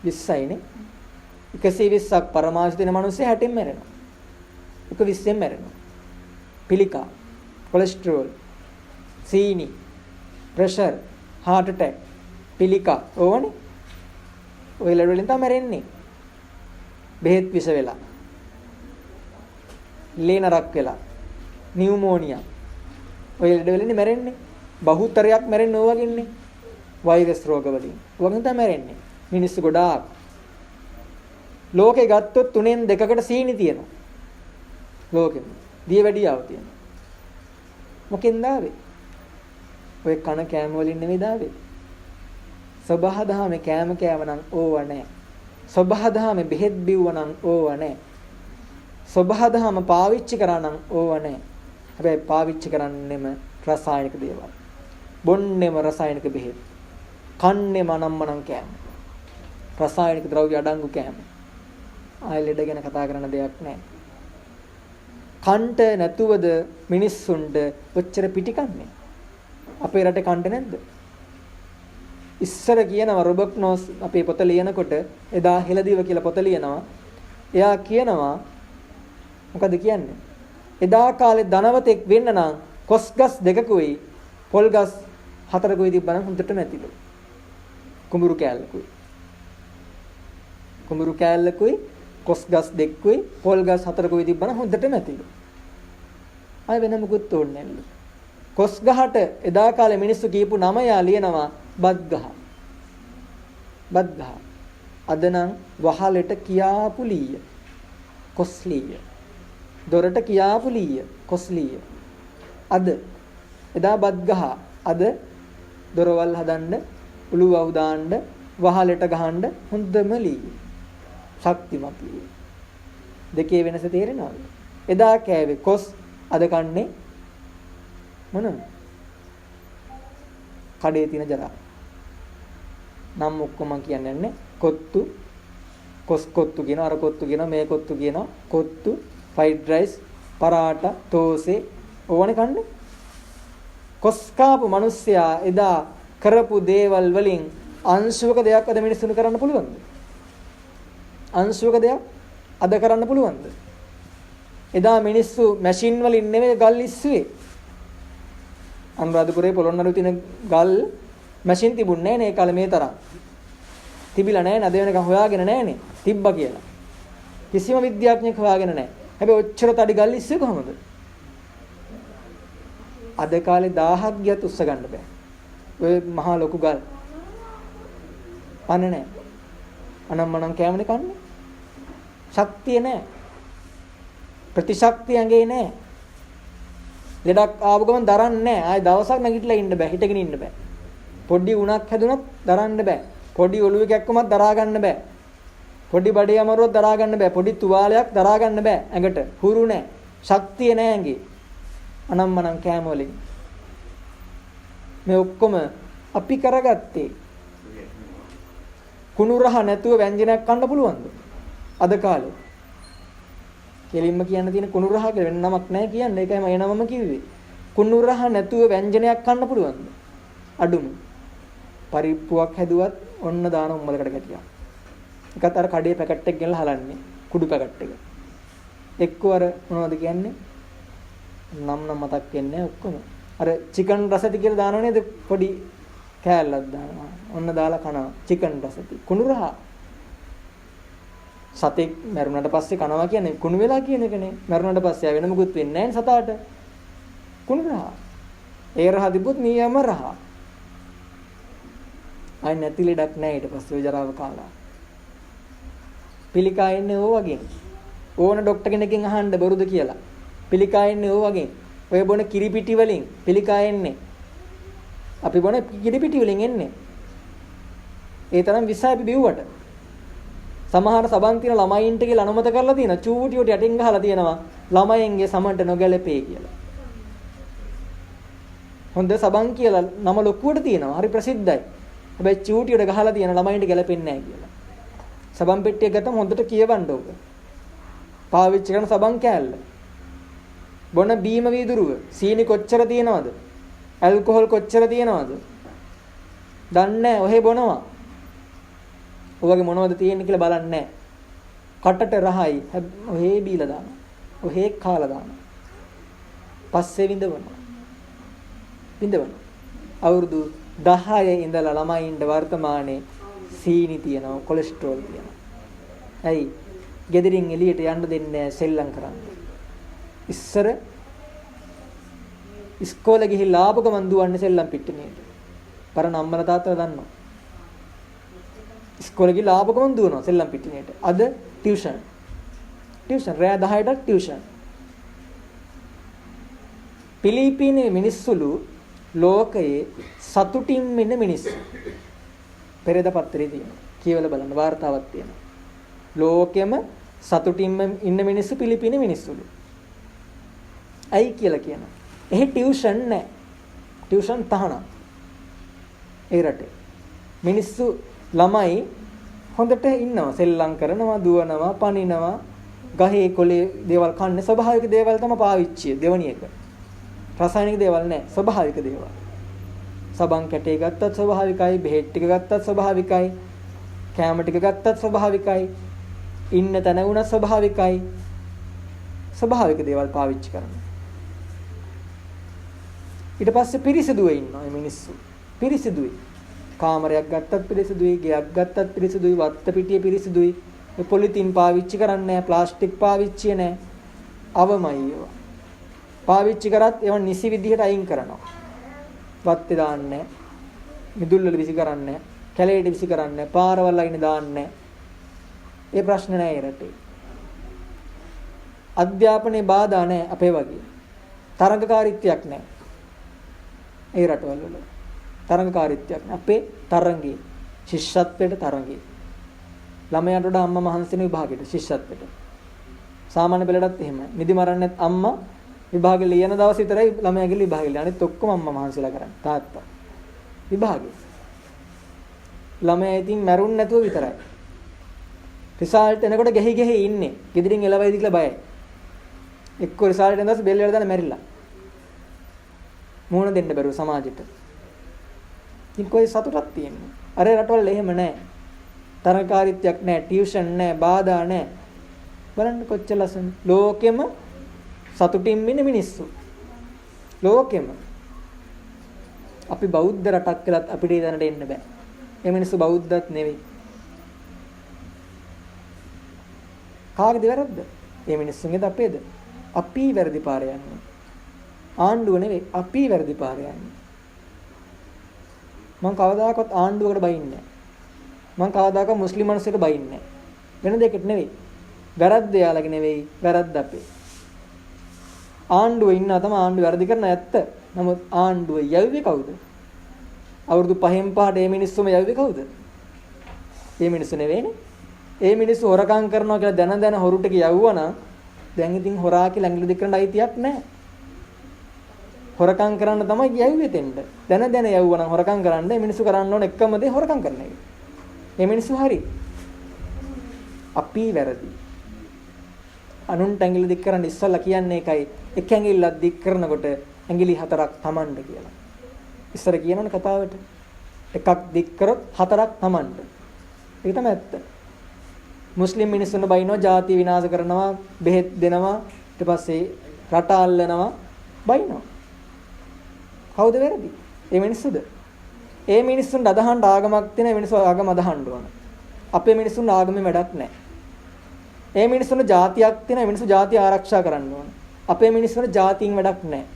20යිනේ. 120ක් පරමායුෂ දෙන මිනිස්සු 60න් මැරෙනවා. 120න් මැරෙනවා. පිළිකා, කොලෙස්ටරෝල්, සීනි, ප්‍රෙෂර්, heart attack, පිළිකා ඕවනේ. ඔය ලෙඩ වලින් තමයි මැරෙන්නේ. බෙහෙත් විස වෙලා. ලේනරක් වෙලා. නියුමෝනියා. ඔය ලෙඩ වලින් මැරෙන්නේ. බහුතරයක් මැරෙන්නේ ඕවා වගේනේ. වෛරස් රෝග වලින්. වගේම තමයි මැරෙන්නේ. මිනිස්සු ගොඩාක්. ලෝකේ ගත්තොත් 3න් 2කට සීනි තියෙනවා. ලෝකෙම. දියවැඩියාව තියෙනවා. මොකෙන්ද ආවේ? ඔය කන කෑම වලින් නෙවෙයි දාවේ. සබහාදහමේ කෑම කෑවනම් ඕව නැහැ. සබහාදහමේ බෙහෙත් බිව්වනම් ඕව නැහැ. සබහාදහම පාවිච්චි කරානම් ඕව නැහැ. හැබැයි පාවිච්චි කරන්නෙම රසායනික දේවල්. බොන්නෙම රසායනික බෙහෙත්. කන්නෙම අනම්මනම් කෑම. රසායනික ද්‍රව්‍ය අඩංගු කෑම. ආයෙ ලෙඩ ගැන කතා කරන්න දෙයක් නැහැ. කන්ට නැතුවද මිනිස්සුන්ට ඔච්චර පිටිකන්නේ? අපේ රටේ කන්ට නැද්ද? ඉස්සර කියනවා රොබර්ට් නෝස් අපේ පොත ලියනකොට එදා හෙළදිව කියලා පොත ලියනවා. එයා කියනවා මොකද කියන්නේ? එදා කාලේ ධනවතෙක් වෙන්න නම් කොස්ගස් දෙකකුයි පොල්ගස් හතරකුයි තිබ්බනම් හොඳටම ඇතිලු. කුඹුරු කෑල්ලකුයි. කුඹුරු කෑල්ලකුයි කොස්ගස් දෙකකුයි පොල්ගස් හතරකුයි තිබ්බනම් හොඳටම ඇතිලු. ආය වෙන මොකුත් ඕනේ නැල්ලු. කොස් ගහට එදා කාලේ මිනිස්සු කියපු නම යා ලියනවා බත් ගහ. බත් ගහ. අද නම් වහලෙට කියාපු ලීය. කොස්ලීය. දොරට කියාපු ලීය. කොස්ලීය. අද එදා බත් ගහ. අද දොරවල් හදන්න, උළුවව් දාන්න, වහලෙට ගහන්න හොඳම ලීය. ශක්තිමත් ලීය. දෙකේ වෙනස තේරෙනවද? එදා කෑවේ කොස්, අද කන්නේ මොනම කඩේ තියෙන ජරා. නම් ඔක්කොම කියන්නේ කොත්තු, කොස් කොත්තු කියන අර කොත්තු කියන මේ කොත්තු කියන කොත්තු, ෆ්‍රයිඩ් රයිස්, පරාටා, තෝසේ ඕවනේ කන්නේ. කොස් කාපු මිනිස්සයා එදා කරපු දේවල් වලින් අංශුවක දෙයක් අද මිනිස්සුන්ට කරන්න පුළුවන්ද? අංශුවක දෙයක් අද කරන්න පුළුවන්ද? එදා මිනිස්සු මැෂින් වලින් නෙමෙයි ගල් ඉස්සුවේ. අනුරාධපුරයේ පොළොන්නරුවේ තියෙන ගල් මැෂින් තිබුණේ නැහැ නේ ඒ කාලේ මේ තරම්. තිබිලා නැහැ නේද? වෙනකන් හොයාගෙන නැහනේ. තිබ්බා කියලා. කිසිම විද්‍යාඥයෙක් හොයාගෙන නැහැ. හැබැයි ඔච්චර තඩි ගල් ඉස්සුවේ කොහොමද? අද කාලේ 1000ක් ගියත් උස්ස ගන්න බෑ. ඔය මහා ලොකු ගල්. අනේ නැහැ. අනම්මනම් කෑමනේ කන්නේ. ශක්තිය නැහැ. ප්‍රතිශක්තිය ඇඟේ නැහැ. ලෙඩක් ආව ගමන් දරන්නේ නැහැ. ආයි දවසක් නැගිටලා ඉන්න බෑ. හිටගෙන ඉන්න බෑ. පොඩි උණක් හැදුනත් දරන්න බෑ. පොඩි ඔළුවේ කැක්කමක් දරා ගන්න බෑ. පොඩි බඩේ අමාරුවක් දරා ගන්න බෑ. පොඩි තුවාලයක් දරා ගන්න බෑ. ඇඟට හුරු නැහැ. ශක්තිය නැහැ ඇඟේ. අනම්මනම් කෑම වලින් මේ ඔක්කොම අපි කරගත්තේ. කුණු රහ නැතුව ව්‍යංජනයක් කන්න පුළුවන්ද? අද කාලේ. කෙලින්ම කියන්න තියෙන කුණු රහ කියලා වෙන නමක් නැහැ කියන්නේ. ඒකයි මම එනමම කිව්වේ. කුණු රහ නැතුව ව්‍යංජනයක් කන්න පුළුවන්ද? අඩුම. පරිප්පුවක් හැදුවත් ඔන්න දාන උම්මලකට ගැටියක්. එකත් අර කඩේ පැකට් එක ගෙනලා හලන්නේ. කුඩු පැකට් එක. එක්ක අර මොනවද කියන්නේ? නම් මතක් වෙන්නේ ඔක්කොම. අර චිකන් රසති කියලා දානව නේද? පොඩි කෑල්ලක් දානවා. ඔන්න දාලා කනවා. චිකන් රසති. කුණු රහ. සතෙක් මරුණාට පස්සේ කනවා කියන්නේ කුණු වෙලා කියන එකනේ. මරුණාට පස්සේ වෙන මොකුත් වෙන්නේ නැහැ සතාට. කුණු රහ. ඒ රහ තිබුත් නියම රහ. අය නැති ලෙඩක් නැහැ ඊට පස්සේ ඔය ජරාව කාලා. පිළිකා එන්නේ ඕ වගේ. ඕන ડોක්ටර් කෙනකින් අහන්න බොරුද කියලා. පිළිකා එන්නේ ඕ වගේ. ඔය බොන කිරිපිටි වලින් පිළිකා එන්නේ. අපි බොන කිරිපිටි වලින් එන්නේ. ඒ තරම් විස අපි බිව්වට. සමහර සබන් තියෙන ළමයින්ට කියලා අනුමත කරලා තියෙනවා. චූටි උටි යටින් ගහලා තියෙනවා. ළමයින්ගේ සමන්ට නොගැලපේ කියලා. හොඳ සබන් කියලා නම ලොකුවට තියෙනවා. හරි ප්‍රසිද්ධයි. හැබැයි චූටි උඩ ගහලා තියෙන ළමයින්ට ගැලපෙන්නේ නැහැ කියලා. සබන් පෙට්ටිය ගත්තම හොඳට කියවන්න ඕක. පාවිච්චි කරන සබන් කෑල්ල. බොන බීම වීදුරුව සීනි කොච්චර තියෙනවද? ඇල්කොහොල් කොච්චර තියෙනවද? දන්නේ නැහැ. ඔහෙ බොනවා. ඔයගේ මොනවද තියෙන්නේ කියලා බලන්නේ නැහැ. කටට රහයි. ඔහෙ බීලා දානවා. ඔහෙ කාලා දානවා. පස්සේ විඳවනවා. අවුරුදු 10 ඉඳලා ළමයින්ට වර්තමානයේ සීනි තියෙනවා, කොලෙස්ටරෝල් තියෙනවා. ඇයි? ගෙදරින් එළියට යන්න දෙන්නේ නැහැ සෙල්ලම් කරන්න. ඉස්සර ඉස්කෝලේ ගිහිල්ලා ආපු ගමන් දුවන්නේ සෙල්ලම් පිටිනේට. පරණ අම්මලා තාත්තලා දන්නවා. ඉස්කෝලේ ගිහිල්ලා ආපු ගමන් දුවනවා සෙල්ලම් පිටිනේට. අද ටියුෂන්. රෑ 10ට ටියුෂන්. පිලිපිනේ මිනිස්සුලු ලෝකයේ සතුටින් ඉන්න මිනිස්සු. පෙරේද පත්‍රයේ තියෙනවා. කියවල බලන්න වාර්තාවක් තියෙනවා. ලෝකෙම සතුටින්ම ඉන්න මිනිස්සු පිලිපිනේ මිනිස්සුලු. ඇයි කියලා කියනවා. එහි ටියුෂන් නැහැ. ටියුෂන් තහනම්. ඒ රටේ. මිනිස්සු ළමයි හොඳට ඉන්නවා. සෙල්ලම් කරනවා, දුවනවා, පනිනවා, ගහේ කොලේ දේවල් කන්නේ ස්වභාවික දේවල් තමයි පාවිච්චි. දෙවණි එක. රසායනික දේවල් නැහැ. ස්වභාවික දේවල්. සබන් කැටේ ගත්තත් ස්වභාවිකයි, බෙහෙත් ටික ගත්තත් ස්වභාවිකයි, කැම ටික ගත්තත් ස්වභාවිකයි, ඉන්න තැන වුණත් ස්වභාවිකයි. ස්වභාවික දේවල් පාවිච්චි කරනවා. ඊට පස්සේ පිරිසිදුවේ ඉන්නවා මේ මිනිස්සු. පිරිසිදුයි. කාමරයක් ගත්තත් පිරිසිදුයි, ගෙයක් ගත්තත් පිරිසිදුයි, වත්ත පිටිය පිරිසිදුයි. මේ පොලිතින් පාවිච්චි කරන්නේ නැහැ, ප්ලාස්ටික් පාවිච්චි නැහැ. අවමයි ඒවා. පාවිච්චි කරත් ඒවා නිසි විදිහට අයින් කරනවා. වත්තේ දාන්නේ, මිදුල් වල විසි කරන්නේ, කැලේට විසි කරන්නේ, පාරවල් අයින දාන්නේ. ඒ ප්‍රශ්න නැහැ ඒ රටේ. අධ්‍යාපනයේ බාධා නැහැ අපේ වගේ. තරඟකාරීත්වයක් නැහැ. ඒ රටවල වල තරඟකාරීත්වයක් නැහැ. අපේ තරඟේ ශිෂ්‍යත්වයට තරඟේ. ළමයාට වඩා අම්මා මහන්සි වෙන විභාගෙට ශිෂ්‍යත්වයට. සාමාන්‍ය පෙළටත් එහෙමයි. නිදි මරන්නේ අම්මා විභාගෙ ලියන දවස් විතරයි ළමයාගේ විභාගෙ ලියන්නේ. අනිත් ඔක්කොම අම්මා මහන්සිලා කරන්නේ. තාත්තා. විභාගෙ. ළමයා ඉතින් මැරුන් නැතුව විතරයි. රිසල්ට් එනකොට ගෙහි ගෙහි ඉන්නේ. ගෙදරින් එළවයිද කියලා බයයි. එක්ක රිසල්ට් එන දාස් බෙල් වල දාලා මැරිලා. මූණ දෙන්න බැරුව සමාජෙට. ඉතින් කොයි සතුටක් තියෙන්නේ? අර රටවල එහෙම නැහැ. තරකාරීත්වයක් නැහැ, ටියුෂන් නැහැ, බාධා නැහැ. බලන්න කොච්චර ලස්සන. ලෝකෙම සතුටින් ඉන්න මිනිස්සු. ලෝකෙම. අපි බෞද්ධ රටක් කියලාත් අපිට දැනට එන්න බෑ. මේ මිනිස්සු බෞද්ධත් නෙවෙයි. කාගේද වැරද්ද? මේ මිනිස්සුන්ගේද අපේද? අපි වැරදි පාරේ යන්නේ. ආණ්ඩුව නෙවෙයි අපි වැරදි පාරේ යන්නේ. මම කවදාකවත් ආණ්ඩුවකට බයින්නේ නැහැ. මම කවදාකවත් මුස්ලිම් මිනිස්සුන්ට බයින්නේ නැහැ. වෙන දෙයකට නෙවෙයි. වැරද්ද යාලගේ නෙවෙයි, වැරද්ද අපේ. ආණ්ඩුව ඉන්නා තමයි ආණ්ඩුව වැරදි කරන ඇත්ත. නමුත් ආණ්ඩුව යව්වේ කවුද? අවුරුදු 5න් පහට මේ මිනිස්සුම යව්වේ කවුද? මේ මිනිස්සු නෙවෙයිනේ. මේ මිනිස්සු හොරකම් කරනවා කියලා දැන දැන හොරු ටික යවුවා නම් දැන් ඉතින් හොරා කියලා ඇඟිලි දික් කරන්න අයිතියක් නැහැ. හොරකම් කරන්න තමයි යව්වේ දෙන්න. දැන දැන යවුවා නම් හොරකම් කරන්න මේ මිනිස්සු කරන්න ඕන එකම දේ හොරකම් කරන එක. මේ මිනිස්සු හරි. අපි වැරදි. අනුන්ට ඇඟිලි දික් කරන්න ඉස්සල්ලා කියන්නේ ඒකයි. එක ඇඟිල්ලක් දික් කරනකොට ඇඟිලි 4ක් තමන්ට කියලා. ඉස්සර කියනවනේ කතාවට. එකක් දික් කරොත් 4ක් තමන්ට. ඒක තමයි ඇත්ත. මුස්ලිම් මිනිස්සුන්ව බයිනවා, ජාති විනාශ කරනවා, බෙහෙත් දෙනවා, ඊට පස්සේ රට අල්ලනවා, බයිනවා. කවුද වැරදි? ඒ මිනිස්සුද? ඒ මිනිස්සුන්ට අදහන්න ආගමක් තියෙන මිනිස්සු ආගම අදහන්න ඕන. අපේ මිනිස්සුන්ට ආගමේ වැඩක් නැහැ. ඒ මිනිස්සුන්ට ජාතියක් තියෙන මිනිස්සු ජාතිය ආරක්ෂා කරන්න ඕන. අපේ මිනිස්සුන්ට ජාතියින් වැඩක් නැහැ.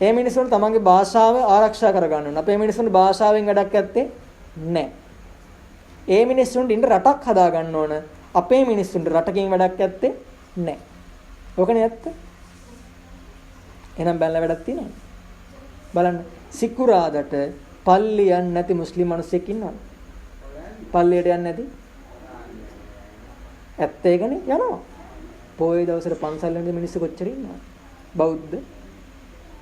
ඒ මිනිස්සුන්ට තමන්ගේ භාෂාව ආරක්ෂා කරගන්න ඕන. අපේ මිනිස්සුන්ට භාෂාවෙන් වැඩක් නැත්තේ නැහැ. ඒ මිනිස්සුන්ට ඉන්න රටක් හදා ගන්න ඕන. අපේ මිනිස්සුන්ට රටකින් වැඩක් නැත්තේ නැහැ. ඕකනේ ඇත්ත. එහෙනම් බැලලා වැඩක් තියෙනවද? බලන්න සිකුරාදට පල්ලි යන්නේ නැති මුස්ලිම් මිනිස්සෙක් ඉන්නවද? පල්ලියට යන්නේ නැති? ඇත්ත ඒකනේ යනවා. පොයේ දවසට පන්සල් යන මිනිස්සු කොච්චර ඉන්නවද? බෞද්ධ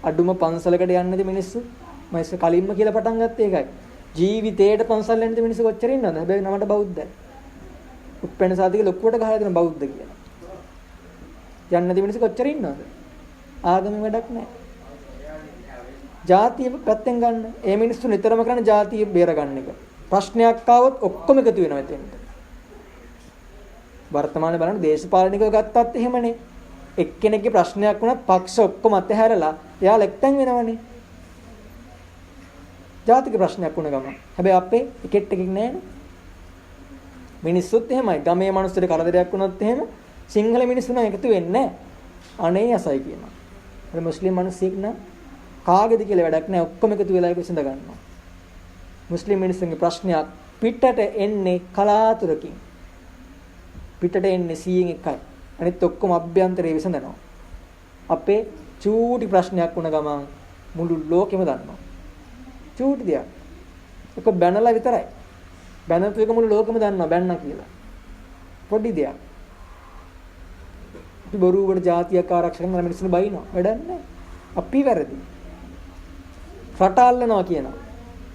අඩුම පන්සලකට යන්නේ නැති මිනිස්සු මම කලින්ම කියලා පටන් ගත්තේ ඒකයි. ජීවිතේට පන්සල් යන නැති මිනිස්සු කොච්චර ඉන්නවද? හැබැයි නමට බෞද්ධයි. උප්පැන්න සාතික ලොකුවට ගහලා දෙන බෞද්ධ කියලා. යන්නේ නැති මිනිස්සු කොච්චර ඉන්නවද? ආගමෙන් වැඩක් නැහැ. ජාතිය පැත්තෙන් ගන්න. ඒ මිනිස්සු නිතරම කරන ජාතිය බේර ගන්න එක. ප්‍රශ්නයක් ආවොත් ඔක්කොම එකතු වෙනවා එතෙන්ට. වර්තමානයේ බලන්න දේශපාලනිකව ගත්තත් එහෙමනේ. එක්කෙනෙක්ගේ ප්‍රශ්නයක් වුණත් පක්ෂ ඔක්කොම අතහැරලා එයාලා එක්තැන් වෙනවනේ. ජාතික ප්‍රශ්නයක් වුණ ගමන්. හැබැයි අපේ එකෙක් නෑනේ. මිනිස්සුත් එහෙමයි. ගමේ මිනිස්සුන්ට කරදරයක් වුණොත් එහෙම සිංහල මිනිස්සු නම් එකතු වෙන්නේ නැහැ. අනේ අසයි කියනවා. අර මුස්ලිම් මිනිස්සෙක් නම් කාගේද කියලා වැඩක් නැහැ. ඔක්කොම එකතු වෙලා ඒක විසඳ ගන්නවා. මුස්ලිම් මිනිස්සුන්ගේ ප්‍රශ්නයක් පිටට එන්නේ කලාතුරකින්. පිටට එන්නේ 100න් එකයි. අනිත් ඔක්කොම අභ්‍යන්තරේ විසඳනවා. අපේ චූටි ප්‍රශ්නයක් වුණ ගමන් මුළු ලෝකෙම දන්නවා. චූටි දෙයක්. ඒක බැනලා විතරයි. බැනපු එක මුළු ලෝකෙම දන්නවා බැන්නා කියලා. පොඩි දෙයක්. අපි බොරුවට ජාතියක් ආරක්ෂා කරන මිනිස්සුන් බයිනවා. වැඩක් නැහැ. අපි වැරදි. රට අල්ලනවා කියනවා.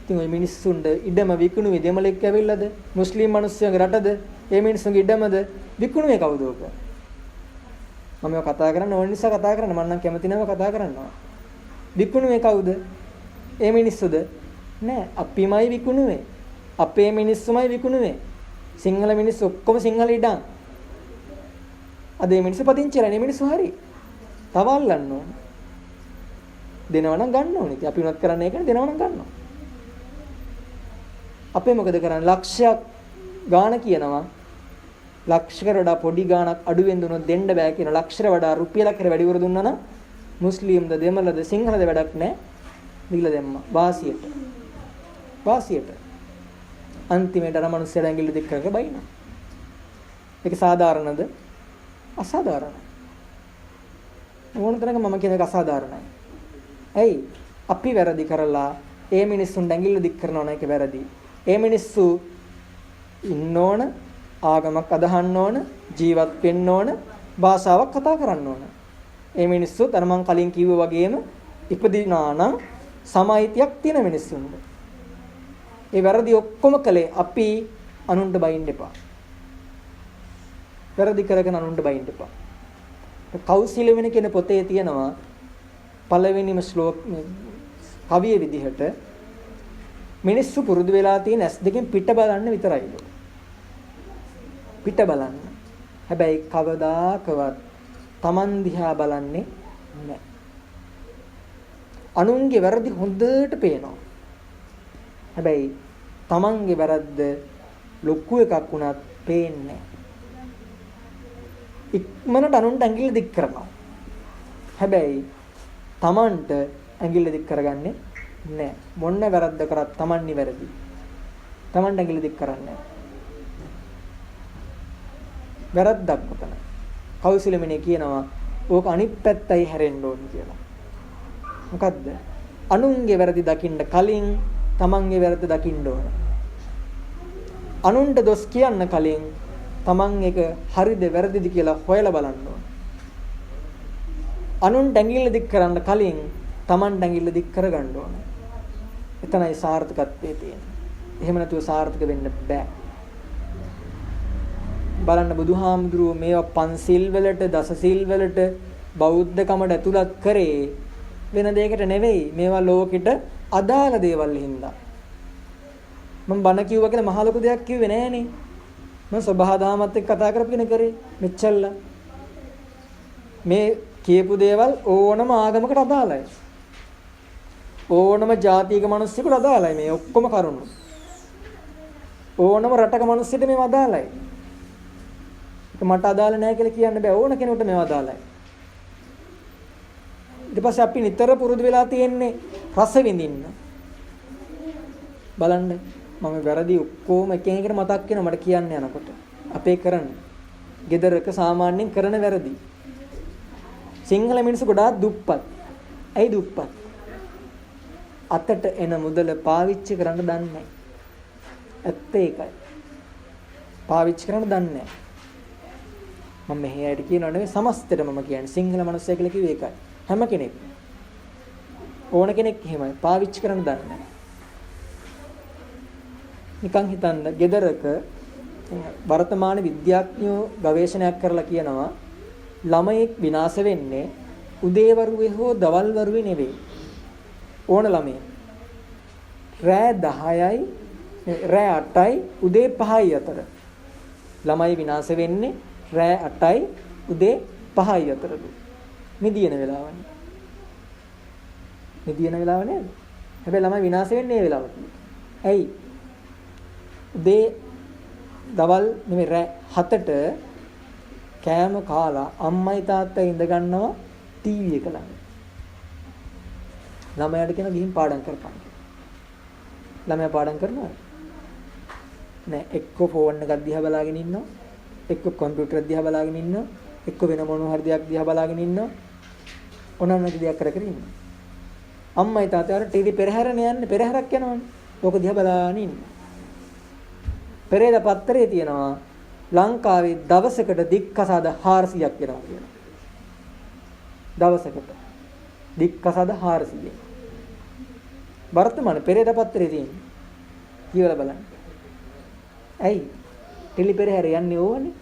ඉතින් ওই මිනිස්සුන්ට ඉඩම විකුණුවේ දෙමළෙක් ඇවිල්ලාද? මුස්ලිම් මිනිස්සුන්ගේ රටද? ඒ මිනිස්සුන්ගේ ඉඩමද? විකුණුවේ කවුද ඔක? මම මේක කතා කරන්න ඕන නිසා කතා කරන්න. මම නම් කැමති නැව කතා කරනවා. විකුණුවේ කවුද? ඒ මිනිස්සුද? නෑ, අපිමයි විකුණුවේ. අපේ මිනිස්සුමයි විකුණුවේ. සිංහල මිනිස්සු ඔක්කොම සිංහල ඉඩම්. අද මේ මිනිස්සු පදිංචිලා නේ මිනිස්සු හරි. තව අල්ලන්න ඕන. දෙනවා නම් ගන්න ඕනේ. ඉතින් අපි උනත් කරන්නේ ඒකනේ දෙනවා නම් ගන්නවා. අපේ මොකද කරන්නේ? ලක්ෂයක් ගාණ කියනවා. ලක්ෂයකට වඩා පොඩි ගාණක් අඩුවෙන් දුනොත් දෙන්න බෑ කියන ලක්ෂයට වඩා රුපියලක් කර වැඩිවර දුන්නා නම් මුස්ලිම්ද දෙමළද සිංහලද වැඩක් නැහැ. දීලා දැම්මා වාසියට. වාසියට. අන්තිමේට අර මිනිස්සුන්ට ඇඟිලි දෙක කරක බයිනවා. ඒක සාධාරණද? අසාධාරණයි. ඕන තරක මම කියන එක අසාධාරණයි. ඇයි? අපි වැරදි කරලා ඒ මිනිස්සුන්ට ඇඟිල්ල දික් කරනවා නම් ඒක වැරදි. ඒ මිනිස්සු ඉන්න ඕන, ආගමක් අදහන්න ඕන, ජීවත් වෙන්න ඕන, භාෂාවක් කතා කරන්න ඕන. ඒ මිනිස්සු අර මං කලින් කිව්වා වගේම ඉපදිනා නම් සමායිතියක් තියෙන මිනිස්සුන්ට. ඒ වැරදි ඔක්කොම කළේ අපි අනුන්ට බයින්න එපා. වැරදි කරගෙන අනුන්ට බයින්න එපා. කෞසිලවෙන කියන පොතේ තියෙනවා පළවෙනිම ශ්ලෝක කවිය විදිහට මිනිස්සු පුරුදු වෙලා තියෙන ඇස් දෙකෙන් පිට බලන්න විතරයිලු. පිට බලන්න. හැබැයි කවදාකවත් Taman දිහා බලන්නේ නැහැ. අනුන්ගේ වැරදි හොඳට පේනවා. හැබැයි Tamanගේ වැරද්ද ලොකු එකක් වුණත් පේන්නේ නැහැ. ඉක්මනට අනුන්ට ඇඟිල්ල දික් කරනවා. හැබැයි Tamanට ඇඟිල්ල දික් කරගන්නේ නැහැ. මොන්න වැරද්ද කරත් Taman නිවැරදි. Tamanට ඇඟිල්ල දික් කරන්නේ නැහැ. වැරද්දක් කොතන? කෞසිලමිනේ කියනවා ඕක අනිත් පැත්තයි හැරෙන්න ඕන කියලා. මොකද්ද? අනුන්ගේ වැරදි දකින්න කලින් Tamanගේ වැරද්ද දකින්න ඕන. අනුන්ට දොස් කියන්න කලින් Taman එක හරිද වැරදිද කියලා හොයලා බලන්න ඕන. අනුන්ට ඇඟිල්ල දික් කරන්න කලින් Taman ඇඟිල්ල දික් කරගන්න ඕන. එතනයි සාර්ථකත්වයේ තියෙන්නේ. එහෙම නැතුව සාර්ථක වෙන්න බෑ. බලන්න බුදුහාමුදුරුවෝ මේවා පන්සිල් වලට දසසිල් වලට බෞද්ධකමට ඇතුළත් කරේ වෙන දෙයකට නෙවෙයි. මේවා ලෝකෙට අදාළ දේවල් හින්දා. මම බණ කිව්වා කියලා මහ ලොකු දෙයක් කිව්වේ නෑනේ. මම සබහාදාමත් එක්ක කතා කරපගෙන කරේ මෙච්චල්ලා. මේ කියපු දේවල් ඕනම ආගමකට අදාළයි. ඕනම ජාතියක මිනිස්සුන්ට අදාළයි මේ ඔක්කොම කරුණු. ඕනම රටක මිනිස්සුන්ට මේව අදාළයි. ඒක මට අදාළ නැහැ කියලා කියන්න බෑ. ඕන කෙනෙකුට මේව අදාළයි. ඊට පස්සේ අපි නිතර පුරුදු වෙලා තියෙන්නේ රස විඳින්න. බලන්න මම වැරදි ඔක්කොම එක එකට මතක් වෙනවා මට කියන්න යනකොට. අපේ කරන ගෙදරක සාමාන්‍යයෙන් කරන වැරදි. සිංහල මිනිස්සු ගොඩාක් දුප්පත්. ඇයි දුප්පත්? අතට එන මුදල පාවිච්චි කරන්න දන්නේ නැහැ. ඇත්ත ඒකයි. පාවිච්චි කරන්න දන්නේ නැහැ. මම මෙහෙ ඇයිද කියනව නෙවෙයි සමස්තයට මම කියන්නේ සිංහල මිනිස්සය කියලා කිව්වේ ඒකයි. හැම කෙනෙක් ඕන කෙනෙක් එහෙමයි පාවිච්චි කරන්න දන්නේ නැහැ. නිකන් හිතන්න ගෙදරක වර්තමාන විද්‍යාඥයෝ ගවේෂණයක් කරලා කියනවා ළමයෙක් විනාශ වෙන්නේ උදේවරුේ හෝ දවල්වරුේ නෙවෙයි. ඕන ළමයෙක් රෑ 10යි රෑ 8යි උදේ 5යි අතර ළමයි විනාශ වෙන්නේ රෑ 8යි උදේ 5යි අතරලු. නිදින වෙලාවනේ. නිදින වෙලාව නේද? හැබැයි ළමයි විනාශ වෙන්නේ ඒ වෙලාවට. ඇයි? උදේ දවල් නෙමෙයි රෑ 7ට කෑම කාලා අම්මයි තාත්තයි ඉඳ ගන්නවා ටීවී එක ළඟ. ළමයාට කියන ගිහින් පාඩම් කරපන්. ළමයා පාඩම් කරනවා. නෑ එක්ක ෆෝන් එකක් දිහා බලාගෙන ඉන්නවා. එක්ක කම්පියුටර් දිහා බලාගෙන ඉන්නවා. එක්ක වෙන මොන හරි දෙයක් දිහා බලාගෙන ඉන්නවා. ඔනන්නක දෙයක් කර කර ඉන්නවා. අම්මයි තාත්තයි ටීවී පෙරහැරනේ යන්නේ පෙරහැරක් යනවනේ. ඕක දිහා බලාගෙන ඉන්නවා. පෙරේද පත්තරේ තියෙනවා ලංකාවේ දවසකට දික්කසාද 400ක් වෙනවා කියලා. දවසකට දික්කසාද 400. වර්තමාන පෙරේද පත්තරේ තියෙන්නේ. කියවලා බලන්න. ඇයි? ටෙලි පෙරහැර යන්නේ ඕවනේ.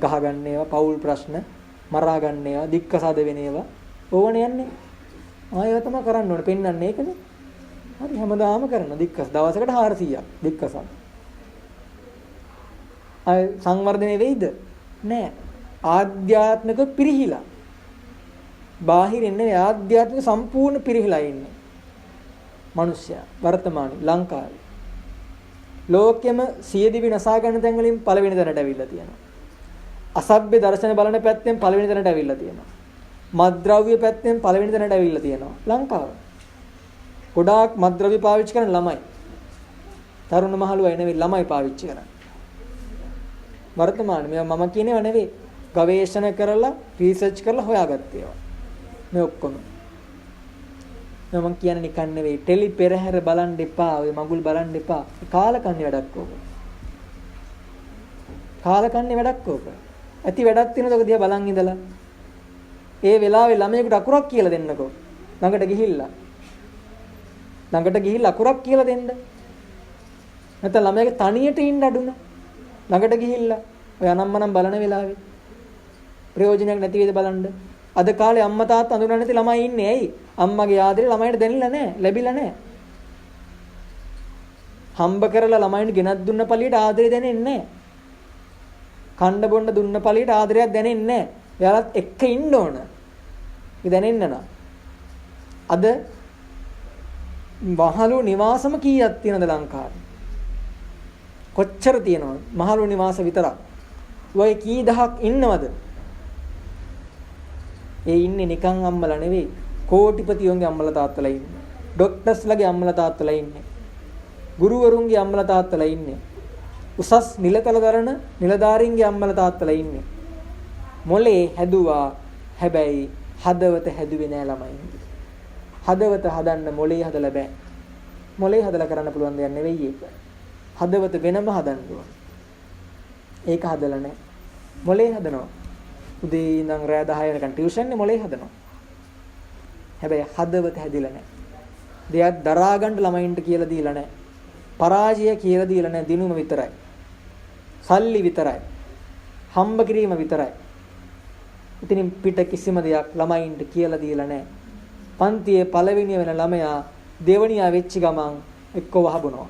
ගහගන්න ඒවා, පෞල් ප්‍රශ්න, මරා ගන්න ඒවා, දික්කසාද වෙන ඒවා ඕවනේ යන්නේ. ආයෙව තමයි කරන්න ඕනේ. පෙන්වන්නේ ඒකනේ. හරි හැමදාම කරන දික්කස දවසකට 400ක් දික්කසාද. අය සංවර්ධනය වෙයිද? නෑ. ආධ්‍යාත්මික පිරිහිලා. බාහිරින් නෙවෙයි ආධ්‍යාත්මික සම්පූර්ණ පිරිහිලා ඉන්නේ. මිනිස්සයා වර්තමානයේ ලංකාවේ. ලෝකෙම සියදිවි නසා ගන්න තැන් වලින් පළවෙනි තැනට ඇවිල්ලා තියෙනවා. අසභ්‍ය දර්ශන බලන පැත්තෙන් පළවෙනි තැනට ඇවිල්ලා තියෙනවා. මත්ද්‍රව්‍ය පැත්තෙන් පළවෙනි තැනට ඇවිල්ලා තියෙනවා. ලංකාව. ගොඩාක් මත්ද්‍රව්‍ය පාවිච්චි කරන ළමයි. තරුණ මහලුවයි නෙවෙයි ළමයි පාවිච්චි කරන්නේ. වර්තමානයේ මේවා මම කියනේව නෙවෙයි ගවේෂණ කරලා රිසර්ච් කරලා හොයාගත්තේ ඒවා මේ ඔක්කොම මම කියන්නේ නිකන් නෙවෙයි ටෙලි පෙරහැර බලන් දෙපා ඔය මගුල් බලන් දෙපා කාලකන්ණි වැඩක් ඕක කාලකන්ණි වැඩක් ඕක ඇති වැඩක් තියෙනද ඔක දිහා බලන් ඉඳලා ඒ වෙලාවේ ළමයෙකුට අකුරක් කියලා දෙන්නකෝ ළඟට ගිහිල්ලා අකුරක් කියලා දෙන්න නැත්නම් ළමයාගේ තනියට ඉන්න අඩුන ළඟට ගිහිල්ලා ඔය අනම්මනම් බලන වෙලාවේ ප්‍රයෝජනයක් නැති වේද බලන්න. අද කාලේ අම්මා තාත්තා අඳුරන්නේ නැති ළමයි ඉන්නේ. ඇයි? අම්මගේ ආදරේ ළමයිට දැනෙලා නැහැ, ලැබිලා නැහැ. හම්බ කරලා ළමයින්ට ගෙනත් දුන්න පළියට ආදරේ දැනෙන්නේ නැහැ. කණ්ඩ බොණ්ඩ දුන්න පළියට ආදරයක් දැනෙන්නේ නැහැ. එයාලත් එක්ක ඉන්න ඕන. ඒක දැනෙන්න නම්. අද මහලු නිවාසම කීයක් තියෙනවද ලංකාවේ? කොච්චර තියෙනවද? මහලු නිවාස විතරක්. ඔය කී දහක් ඉන්නවද? ඒ ඉන්නේ නිකන් අම්මලා නෙවෙයි. කෝටිපතියෝන්ගේ අම්මලා තාත්තලා ඉන්නේ. ඩොක්ටර්ස්ලාගේ අම්මලා තාත්තලා ඉන්නේ. ගුරුවරුන්ගේ අම්මලා තාත්තලා ඉන්නේ. උසස් නිලතල දරන නිලධාරීන්ගේ අම්මලා තාත්තලා ඉන්නේ. මොලේ හැදුවා හැබැයි හදවත හැදුවේ නෑ ළමයි. හදවත හදන්න මොලේ හදලා බෑ. මොලේ හදලා කරන්න පුළුවන් දෙයක් නෙවෙයි ඒක. හදවත වෙනම හදන්න ඕන. ඒක හදලා නෑ. මොලේ හදනවා. උදේ ඉඳන් රෑ 10 වෙනකන් ටියුෂන් නේ මොලේ හදනවා. හැබැයි හදවත හැදිලා නෑ. දෙයක් දරා ගන්න ළමයින්ට කියලා දීලා නෑ. පරාජය කියලා දීලා නෑ, දිනුම විතරයි. සල්ලි විතරයි. හම්බ කිරීම විතරයි. ඉතින් පිට කිසිම දෙයක් ළමයින්ට කියලා දීලා නෑ. පන්තියේ පළවෙනිය වෙන ළමයා දෙවනියා වෙච්ච ගමන් එක්ක වහබනවා.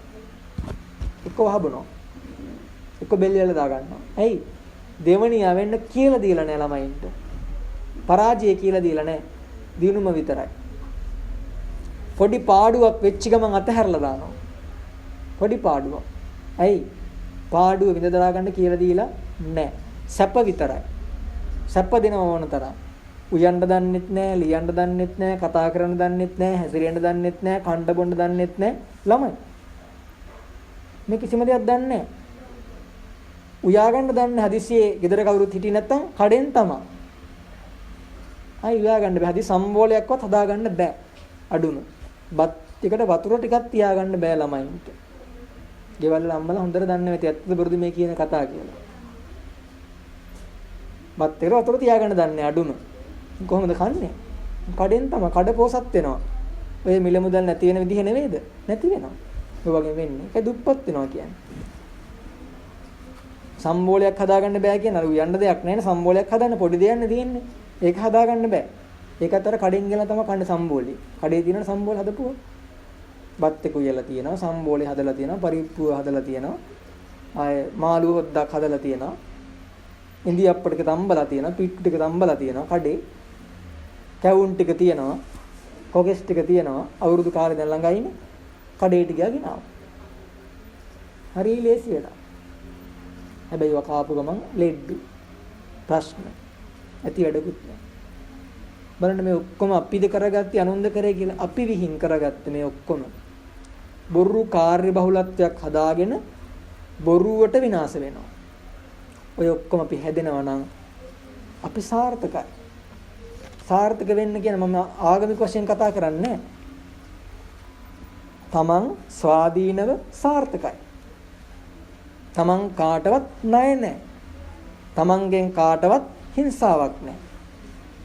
එක්ක බෙල්ලියල දා ගන්නවා. ඇයි? දෙවනියා වෙන්න කියලා දීලා නෑ ළමයින්ට. පරාජය කියලා දීලා නෑ. දිනුම විතරයි. පොඩි පාඩුවක් වෙච්ච ගමන් අතහැරලා දානවා. පොඩි පාඩුවක්. ඇයි? පාඩුව විඳ දරා ගන්න කියලා දීලා නැහැ. සැප විතරයි. සැප දෙනව ඕන තරම්. උයන්න දන්නෙත් නැහැ, ලියන්න දන්නෙත් නැහැ, කතා කරන්න දන්නෙත් නැහැ, හැසිරෙන්න දන්නෙත් නැහැ, කන්න බොන්න දන්නෙත් නැහැ ළමයි. මේ කිසිම දෙයක් දන්නේ නැහැ. උයා ගන්න දන්නේ හදිසියේ ගෙදර කවුරුත් හිටියේ නැත්තම් කඩෙන් තමයි. ආයි උයා ගන්න බෑ. හදි සම්බෝලයක්වත් හදා ගන්න බෑ. අඩුම. බත් එකට වතුර ටිකක් තියා ගන්න බෑ ළමයින්ට. ගෙවල් වල අම්මලා හොඳට දන්නේ නැති ඇත්තද බොරුද මේ කියන කතා කියලා. බත් එකට වතුර තියා ගන්න දන්නේ අඩුම. කොහොමද කන්නේ? කඩෙන් තමයි කඩ පොසත් වෙනවා. ඔය මිල මුදල් නැති වෙන විදිහ නෙවෙයිද? නැති වෙනවා. ඒ වගේ වෙන්නේ. ඒක දුප්පත් වෙනවා කියන්නේ. සම්බෝලයක් හදාගන්න බෑ කියන අර උයන්න දෙයක් නැහැ නේ. සම්බෝලයක් හදන්න පොඩි දෙයක් නේ තියෙන්නේ. ඒක හදාගන්න බෑ. ඒකත් අර කඩෙන් ගෙනලා තමයි කන්නේ සම්බෝලි. කඩේ තියෙන සම්බෝල හදපුවා. බත් එක උයලා තියෙනවා, සම්බෝලේ හදලා තියෙනවා, පරිප්පුව හදලා තියෙනවා. ආයේ මාළු හොද්දක් හදලා තියෙනවා. ඉන්දියාප්ප ටික තම්බලා තියෙනවා, පිට්ටු ටික තම්බලා තියෙනවා කඩේ. කැවුම් ටික තියෙනවා, කොගෙස් ටික තියෙනවා. අවුරුදු කාලේ දැන් ළඟයිනේ. කඩේට ගියා ගෙනාවා. හරි ලේසි වෙලා. හැබැයි වා කාපු ගමන් ලෙඩ්ඩු. ප්‍රශ්න. ඇති වැඩකුත් නෑ. බලන්න මේ ඔක්කොම අපිද කරගත්තේ අනුන්ද කරේ කියලා අපි විහිං කරගත්තේ මේ ඔක්කොම. බොරු කාර්ය බහුලත්වයක් හදාගෙන බොරුවට විනාශ වෙනවා. ඔය ඔක්කොම අපි හැදෙනවා නම් අපි සාර්ථකයි. සාර්ථක වෙන්න කියන මම ආගමික වශයෙන් කතා කරන්නේ. තමන් ස්වාධීනව සාර්ථකයි. තමන් කාටවත් ණය නැහැ. තමන්ගෙන් කාටවත් හිංසාවක් නැහැ.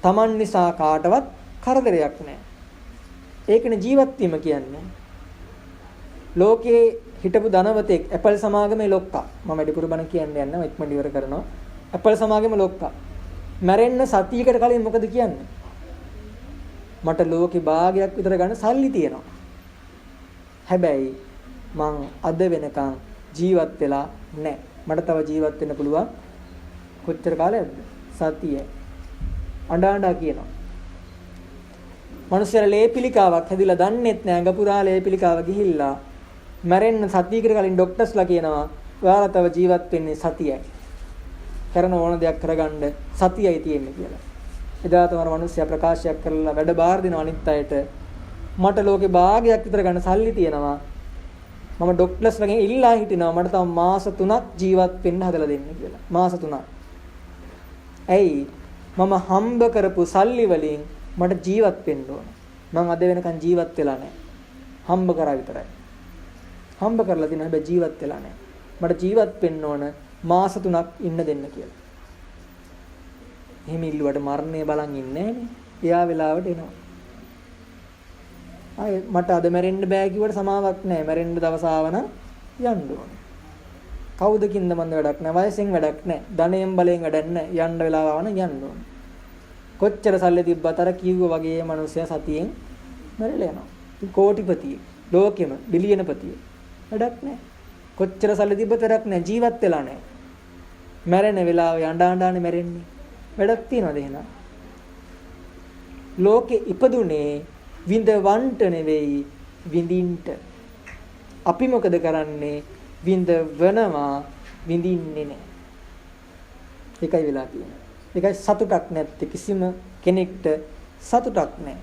තමන් නිසා කාටවත් කරදරයක් නැහැ. ඒකනේ ජීවත් වීම කියන්නේ. ලෝකේ හිටපු ධනවතෙක් ඇපල් සමාගමේ ලොක්කා. මම වැඩිපුර බණ කියන්නේ නැහැ. ඉක්මනට ඉවර කරනවා. ඇපල් සමාගමේ ලොක්කා. මැරෙන්න සතියකට කලින් මොකද කියන්නේ? මට ලෝකේ භාගයක් විතර ගන්න සල්ලි තියෙනවා. හැබැයි මං අද වෙනකන් ජීවත් වෙලා නැහැ. මට තව ජීවත් වෙන්න පුළුවන් කොච්චර කාලයක්ද? සතිය. අඬා කියනවා. මනුස්සයර ලේපිලිකාවක් හැදිලා දන්නෙත් නෑ. අඟ පුරා ලේපිලිකාව ගිහිල්ලා මැරෙන්න සතියකට කලින් ડોක්ටර්ස්ලා කියනවා ඔයාලා තව ජීවත් වෙන්නේ සතියයි. කරන ඕන දෙයක් කරගන්න සතියයි තියෙන්නේ කියලා. එදා තමයි මනුස්සයා ප්‍රකාශයක් කරලා වැඩ බාර දෙන අනිත් අයට මට ලෝකේ භාගයක් විතර ගන්න සල්ලි තියෙනවා. මම ડોක්ටර්ස්ලාගෙන් ඉල්ලා හිටිනවා මට තව මාස 3ක් ජීවත් වෙන්න හදලා දෙන්න කියලා. මාස 3ක්. ඇයි? මම හම්බ කරපු සල්ලි වලින් මට ජීවත් වෙන්න ඕන. මම අද වෙනකන් ජීවත් වෙලා නැහැ. හම්බ කරා විතරයි. හම්බ කරලා තියෙන හැබැයි ජීවත් වෙලා නැහැ. මට ජීවත් වෙන්න ඕන මාස 3ක් ඉන්න දෙන්න කියලා. එහෙම ඉල්ලුවට මරණය බලන් ඉන්නේ නැහනේ. එයා වෙලාවට එනවා. ආයේ මට අද මැරෙන්න බෑ කිව්වට සමාවක් නැහැ. මැරෙන්න දවස ආවනම් යන්න ඕනේ. කවුදකින්ද මන්ද වැඩක් නැහැ. වයසෙන් වැඩක් නැහැ. ධනයෙන් බලයෙන් වැඩක් නැහැ. යන්න වෙලාව ආවන යන්න ඕන. කොච්චර සල්ලි තිබ්බත් අර කිව්ව වගේ මිනිස්සයා සතියෙන් මැරෙලා යනවා. කෝටිපතිය, ලෝකෙම බිලියනපතිය. වැඩක් නැහැ. කොච්චර සල්ලි තිබ්බත් වැඩක් නැහැ. ජීවත් වෙලා නැහැ. මැරෙන වෙලාව යඬාඬානේ මැරෙන්නේ. වැඩක් තියනවද එහෙනම්? ලෝකෙ ඉපදුනේ විඳවන්ට නෙවෙයි විඳින්ට. අපි මොකද කරන්නේ? විඳවනවා විඳින්නේ නැහැ. ඒකයි වෙලා තියෙන්නේ. ඒකයි සතුටක් නැත්තේ කිසිම කෙනෙක්ට සතුටක් නැහැ.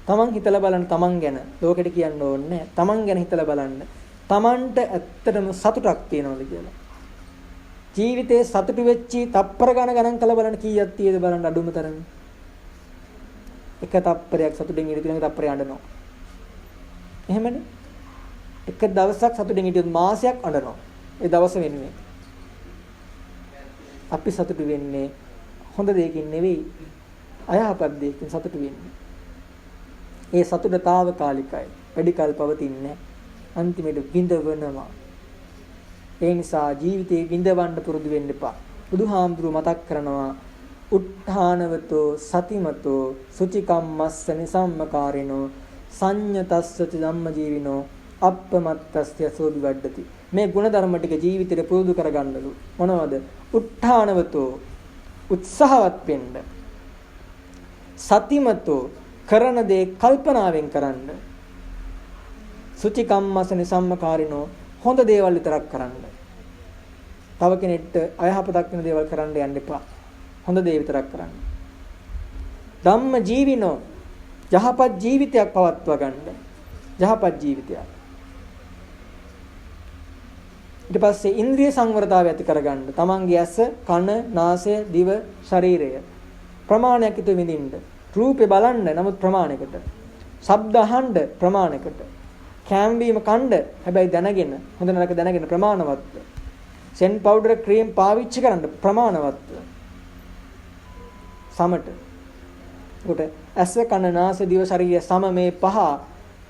තමන් හිතලා බලන්න තමන් ගැන. ලෝකෙට කියන්න ඕනේ නැහැ. තමන් ගැන හිතලා බලන්න. තමන්ට ඇත්තටම සතුටක් තියනවද කියලා. ජීවිතේ සතුටු වෙච්චි තප්පර ගණන් කළ බලන්න කීයක් තියෙද බලන්න අඩුම තරමේ. එක තප්පරයක් සතුටින් ඉඳි ඊළඟ තප්පරය අඬනවා. එහෙමනේ. එක දවසක් සතුටින් හිටියොත් මාසයක් අඬනවා. ඒ දවස වෙනුවෙන්. අපි සතුටු වෙන්නේ හොඳ දෙයකින් නෙවෙයි. අයහපත් දෙයකින් සතුටු වෙන්නේ. ඒ සතුට తాවකාලිකයි. වැඩි කල් පවතින්නේ නැහැ. අන්තිමට විඳවනවා. ඒ නිසා ජීවිතේ විඳවන්න පුරුදු වෙන්න එපා. බුදුහාමුදුරුවෝ මතක් කරනවා උත්ථානවතෝ සතිමතෝ සුචිකම්මස්ස නිසම්මකාරිනෝ සංඤතස්ස ධම්මජීවිනෝ අප්පමත්තස්ය සෝවිවඩ්ඩති. මේ ගුණධර්ම ටික ජීවිතේට පුරුදු කරගන්නලු. මොනවද? උත්ථානවතෝ උත්සාහවත් වෙන්න. සතිමතෝ කරන දේ කල්පනාවෙන් කරන්න. සුචිකම්මස්ස නිසම්මකාරිනෝ හොඳ දේවල් විතරක් කරන්න. තව කෙනෙක්ට අයහපතක් වෙන දේවල් කරන්න යන්න එපා. හොඳ දේ විතරක් කරන්න. ධම්ම ජීවිනෝ යහපත් ජීවිතයක් පවත්වා ගන්න. යහපත් ජීවිතයක්. ඊට පස්සේ ඉන්ද්‍රිය සංවරතාවය ඇති කරගන්න. තමන්ගේ ඇස, කන, නාසය, දිව, ශරීරය ප්‍රමාණයක් ඉතු විඳින්න. රූපේ බලන්න නමුත් ප්‍රමාණයකට. ශබ්ද අහන්න ප්‍රමාණයකට. කැම්බීම කණ්ඩ හැබැයි දැනගෙන හොඳ නරක දැනගෙන ප්‍රමාණවත්ව. සෙන් පවුඩර් ක්‍රීම් පාවිච්චි කරන්න ප්‍රමාණවත්ව. සමට. උට ඇස කන නාසය දිව ශරීරය සම මේ පහ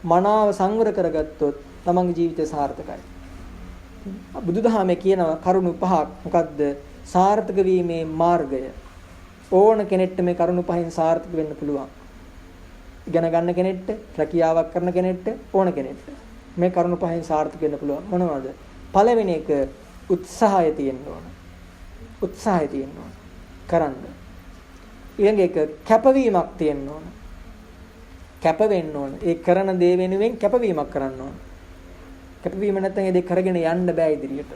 මනාව සංවර කරගත්තොත් තමන්ගේ ජීවිතය සාර්ථකයි. බුදුදහමේ කියනවා කරුණු පහක්. මොකද්ද? සාර්ථක වීමේ මාර්ගය. ඕන කෙනෙක්ට මේ කරුණු පහෙන් සාර්ථක වෙන්න පුළුවන්. ඉගෙන ගන්න කෙනෙක්ට, රැකියාවක් කරන කෙනෙක්ට, ඕන කෙනෙක්ට මේ කරුණු පහෙන් සාර්ථක වෙන්න පුළුවන්. මොනවද? පළවෙනි එක උත්සාහය තියෙන්න ඕන. උත්සාහය තියෙන්න ඕන. කරන්න. ඊළඟ එක කැපවීමක් තියෙන්න ඕන. කැප වෙන්න ඕන. ඒ කරන දේ වෙනුවෙන් කැපවීමක් කරන්න ඕන. කැපවීම නැත්නම් ඒ දේ කරගෙන යන්න බෑ ඉදිරියට.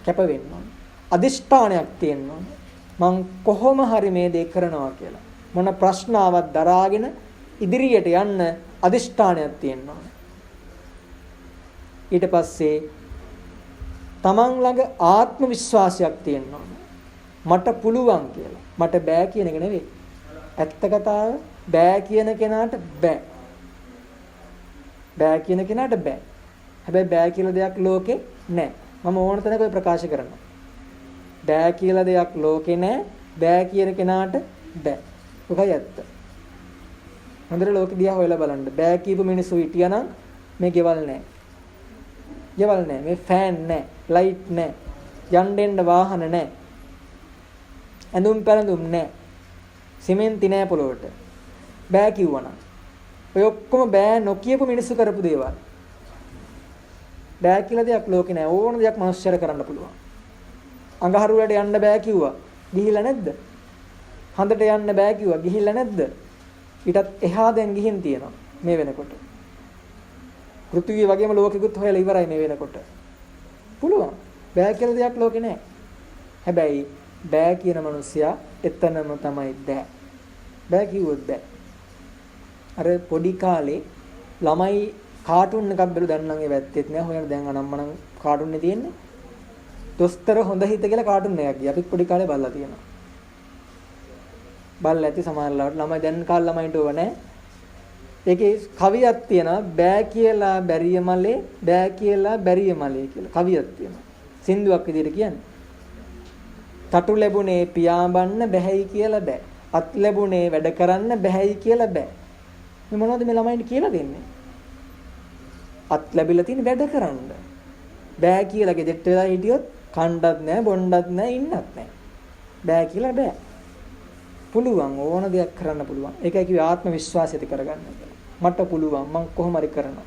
කැප වෙන්න ඕන. අදිෂ්ඨානයක් තියෙන්න ඕන. මං කොහොම හරි මේ දේ කරනවා කියලා. මොන ප්‍රශ්නාවක් දරාගෙන ඉදිරියට යන්න අදිෂ්ඨානයක් තියෙන්න ඕන. ඊට පස්සේ තමන් ළඟ ආත්ම විශ්වාසයක් තියෙන්න ඕන. මට පුළුවන් කියලා. මට බෑ කියන එක නෙවෙයි. ඇත්ත කතාව බෑ කියන කෙනාට බෑ. බෑ කියන කෙනාට බෑ. හැබැයි බෑ කියලා දෙයක් ලෝකේ නැහැ. මම ඕන තැනක ඔය ප්‍රකාශ කරනවා. බෑ කියලා දෙයක් ලෝකේ නැහැ. බෑ කියන කෙනාට බෑ. ඔකයි ඇත්ත. හොඳට ලෝකෙ දිහා හොයලා බලන්න. බෑ කියපු මිනිස්සු හිටියානම් මේ ගෙවල් නැහැ. ගෙවල් නැහැ. මේ ෆෑන් නැහැ. ලයිට් නැහැ. යන්න දෙන්න වාහන නැහැ. ඇඳුම් පැළඳුම් නැහැ. සිමෙන්ති නැහැ පොළොවට. බෑ කිව්වනම්. ඔය ඔක්කොම බෑ නොකියපු මිනිස්සු කරපු දේවල්. බෑ කියලා දෙයක් ලෝකේ නැහැ. ඕන දෙයක් මනුස්සයර කරන්න පුළුවන්. අඟහරු වලට යන්න බෑ කිව්වා. ගිහිල්ලා නැද්ද? හඳට යන්න බෑ කිව්වා. ගිහිල්ලා නැද්ද? ඊටත් එහා දැන් ගිහින් තියෙනවා මේ වෙනකොට. පෘථිවිය වගේම ලෝකෙකුත් හොයලා ඉවරයි මේ වෙනකොට. පුළුවන්. බෑ කියලා දෙයක් ලෝකේ නැහැ. හැබැයි බෑ කියන මිනිස්සයා එතනම තමයි බෑ. බෑ කිව්වොත් බෑ. අර පොඩි කාලේ ළමයි කාටුන් එකක් බැලු දැන් නම් ඒ වැත්තේත් නෑ. හොයන දැන් අනම්මනම් කාටුන් නේ තියෙන්නේ. දොස්තර හොඳ හිත කියලා කාටුන් එකක් ගියා. අපි පොඩි කාලේ බලලා තියෙනවා. බල්ල ඇති සමහරවල්ලාට ළමයි දැන් කාල ළමයින්ට ඕව නැහැ. ඒකේ කවියක් තියෙනවා බෑ කියලා බැරිය මලේ බෑ කියලා බැරිය මලේ කියලා කවියක් තියෙනවා. සින්දුවක් විදිහට කියන්නේ. තටු ලැබුණේ පියාඹන්න බැහැයි කියලා බෑ. අත් ලැබුණේ වැඩ කරන්න බැහැයි කියලා බෑ. මේ මොනවද මේ ළමයින්ට කියලා දෙන්නේ? අත් ලැබිලා තියෙන වැඩ කරන්න. බෑ කියලා ගෙදෙට්ට වෙලා හිටියොත් කණ්ඩත් නැහැ, බොණ්ඩත් නැහැ, ඉන්නත් නැහැ. බෑ කියලා බෑ. පුළුවන් ඕන දෙයක් කරන්න පුළුවන්. ඒකයි කිව්වේ ආත්ම විශ්වාසය ඇති කරගන්න කියලා. මට පුළුවන් මං කොහොම හරි කරනවා.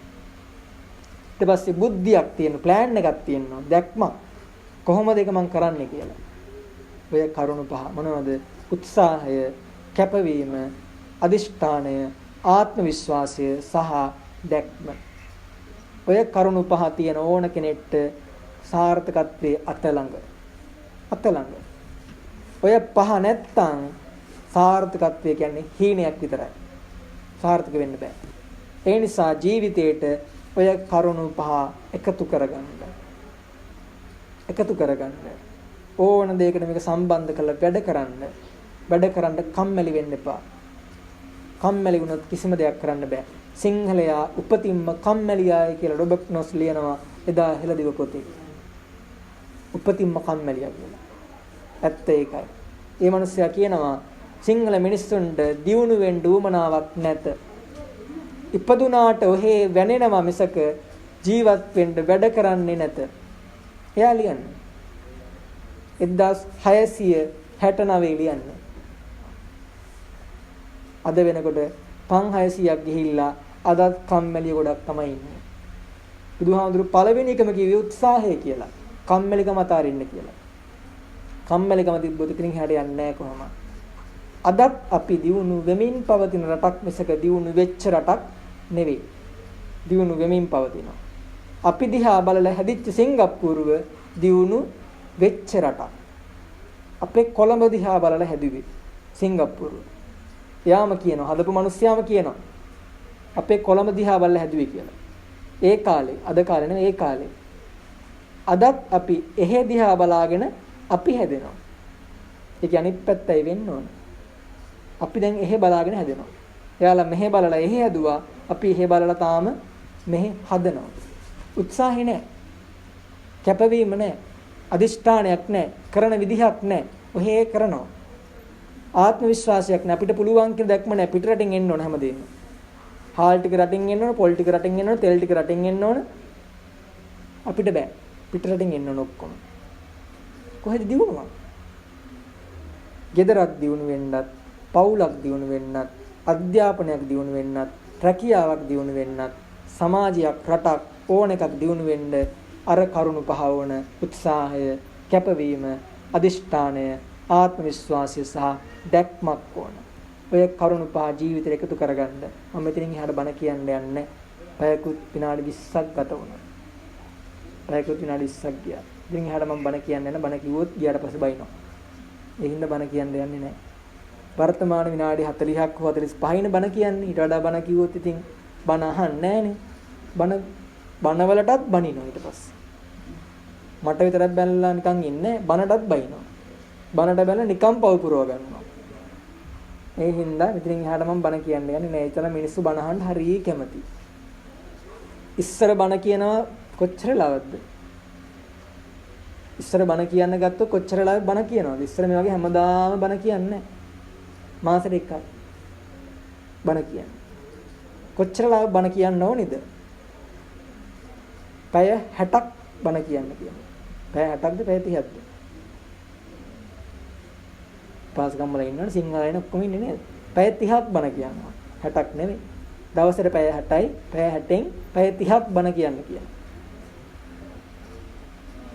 ඊට පස්සේ බුද්ධියක් තියෙන, ප්ලෑන් එකක් තියෙනවා, දැක්මක්. කොහොමද ඒක මං කරන්නේ කියලා. ඔය කරුණු පහ මොනවද? උත්සාහය, කැපවීම, අදිෂ්ඨානය, ආත්ම විශ්වාසය සහ දැක්ම. ඔය කරුණු පහ තියෙන ඕන කෙනෙක්ට සාර්ථකත්වයේ අතළඟ. ඔය පහ නැත්තම් සාර්ථකත්වය කියන්නේ හීනයක් විතරයි. සාර්ථක වෙන්න බෑ. ඒ නිසා ජීවිතේට ඔය කරුණු පහ එකතු කරගන්න. ඕන දෙයකට මේක සම්බන්ධ කරලා වැඩ කරන්න කම්මැලි වෙන්න එපා. කම්මැලි වුණොත් කිසිම දෙයක් කරන්න බෑ. සිංහලයා උපතින්ම කම්මැලියයි කියලා රොබර්ට් නොස් ලියනවා එදා හෙළදිව පොතේ. උපතින්ම කම්මැලියා කියලා. ඇත්ත ඒකයි. ඒ මිනිස්සයා කියනවා සිංහල මිනිස්සුන්ට දියුණු වෙන්න උවමනාවක් නැත. ඉපදුනාට ඔහේ වැනෙනවා මිසක ජීවත් වෙන්න වැඩ කරන්නේ නැත. එයා ලියන්නේ 1669 ලියන්නේ. අද වෙනකොට 5600ක් ගිහිල්ලා අදත් කම්මැලි ගොඩක් තමයි ඉන්නේ. බුදුහාමුදුරු පළවෙනි එකම කිව්වේ උත්සාහය කියලා. කම්මැලිකම අතාරින්න කියලා. කම්මැලිකම තිබ්බොත් ඉතින් හැඩයක් නැහැ කොහොමද? අදත් අපි දියුණු වෙමින් පවතින රටක් මිසක දියුණු වෙච්ච රටක් නෙවෙයි. දියුණු වෙමින් පවතිනවා. අපි දිහා බලලා හැදිච්ච සිංගප්පූරුව දියුණු වෙච්ච රටක්. අපේ කොළඹ දිහා බලලා හැදුවේ සිංගප්පූරුව. යාම කියනවා හදපු මිනිස්සයාම කියනවා අපේ කොළඹ දිහා බලලා හැදුවේ කියලා. ඒ කාලේ අද කාලේ නෙවෙයි ඒ කාලේ. අදත් අපි එහෙ දිහා බලාගෙන අපි හැදෙනවා. ඒ කියන්නේ අනිත් පැත්තයි වෙන්න ඕන. අපි දැන් එහෙ බලාගෙන හැදෙනවා. එයාලා මෙහෙ බලලා එහෙ හැදුවා. අපි එහෙ බලලා තාම මෙහෙ හදනවා. උත්සාහය නැහැ. කැපවීම නැහැ. අදිෂ්ඨානයක් නැහැ. කරන විදිහක් නැහැ. ඔහේ කරනවා. ආත්ම විශ්වාසයක් නැහැ. අපිට පුළුවන් කියලා දැක්ම නැහැ. පිට රටින් එන්න ඕන හැමදේම. හාල් ටික රටින් එන්න ඕන, පොල් ටික රටින් එන්න ඕන, තෙල් ටික රටින් එන්න ඕන. අපිට බෑ. පිට රටින් එන්න ඕන ඔක්කොම. කොහෙද දිනුවා? ගෙදරක් දියුණු වෙන්නත්, පවුලක් දියුණු වෙන්නත්, අධ්‍යාපනයක් දියුණු වෙන්නත්, රැකියාවක් දියුණු වෙන්නත්, සමාජයක් රටක් ඕන එකක් දියුණු වෙන්න අර කරුණු පහ වන උත්සාහය, කැපවීම, අදිෂ්ඨානය, ආත්ම විශ්වාසය සහ දැක්මක් ඕන. ඔය කරුණු පහ ජීවිතේට එකතු කරගන්න. මම මෙතනින් එහාට බණ කියන්න යන්නේ. පැයකුත් විනාඩි 20ක් ගත වුණා. පැයකුත් විනාඩි 20ක් ගියා. ඉතින් එහාට මම බණ කියන්නේ නැහැ. බණ කිව්වොත් ගියාට පස්සේ බයිනවා. ඒ හින්දා බණ කියන්න යන්නේ නැහැ. වර්තමාන විනාඩි 40ක් හෝ 45යින බණ කියන්නේ. ඊට වඩා බණ කිව්වොත් ඉතින් බණ අහන්නේ නැහනේ. බණවලටත් බනිනවා ඊට පස්සේ. මට විතරක් බැලලා නිකන් ඉන්නේ බණටත් බයිනවා. බණට බැලලා නිකන් පව පුරව ගන්නවා. ඒ හින්දා මෙතනින් එහාට මම බණ කියන්න යන්නේ නැහැ. ඒතර මිනිස්සු බණ අහන්න හරිය කැමති. ඉස්සර බණ කියනවා කොච්චර ලවද්ද? ඉස්සර බණ කියන්න ගත්තොත් කොච්චර ලව බණ කියනවද? ඉස්සර මේ වගේ හැමදාම බණ කියන්නේ නැහැ. මාසෙට එකයි බණ කියන්නේ. කොච්චර ලව බණ කියන්න ඕනේද? පැය 60ක් බණ කියන්න කියනවා. පැය 60ක්ද පැය 30ක්ද? පාසකම් වල ඉන්නවනේ සිංහලයින ඔක්කොම ඉන්නේ නේද? පැය 30ක් බණ කියනවා. 60ක් නෙවෙයි. දවසට පැය 60යි, පැය 60න් පැය 30ක් බණ කියන්න කියනවා.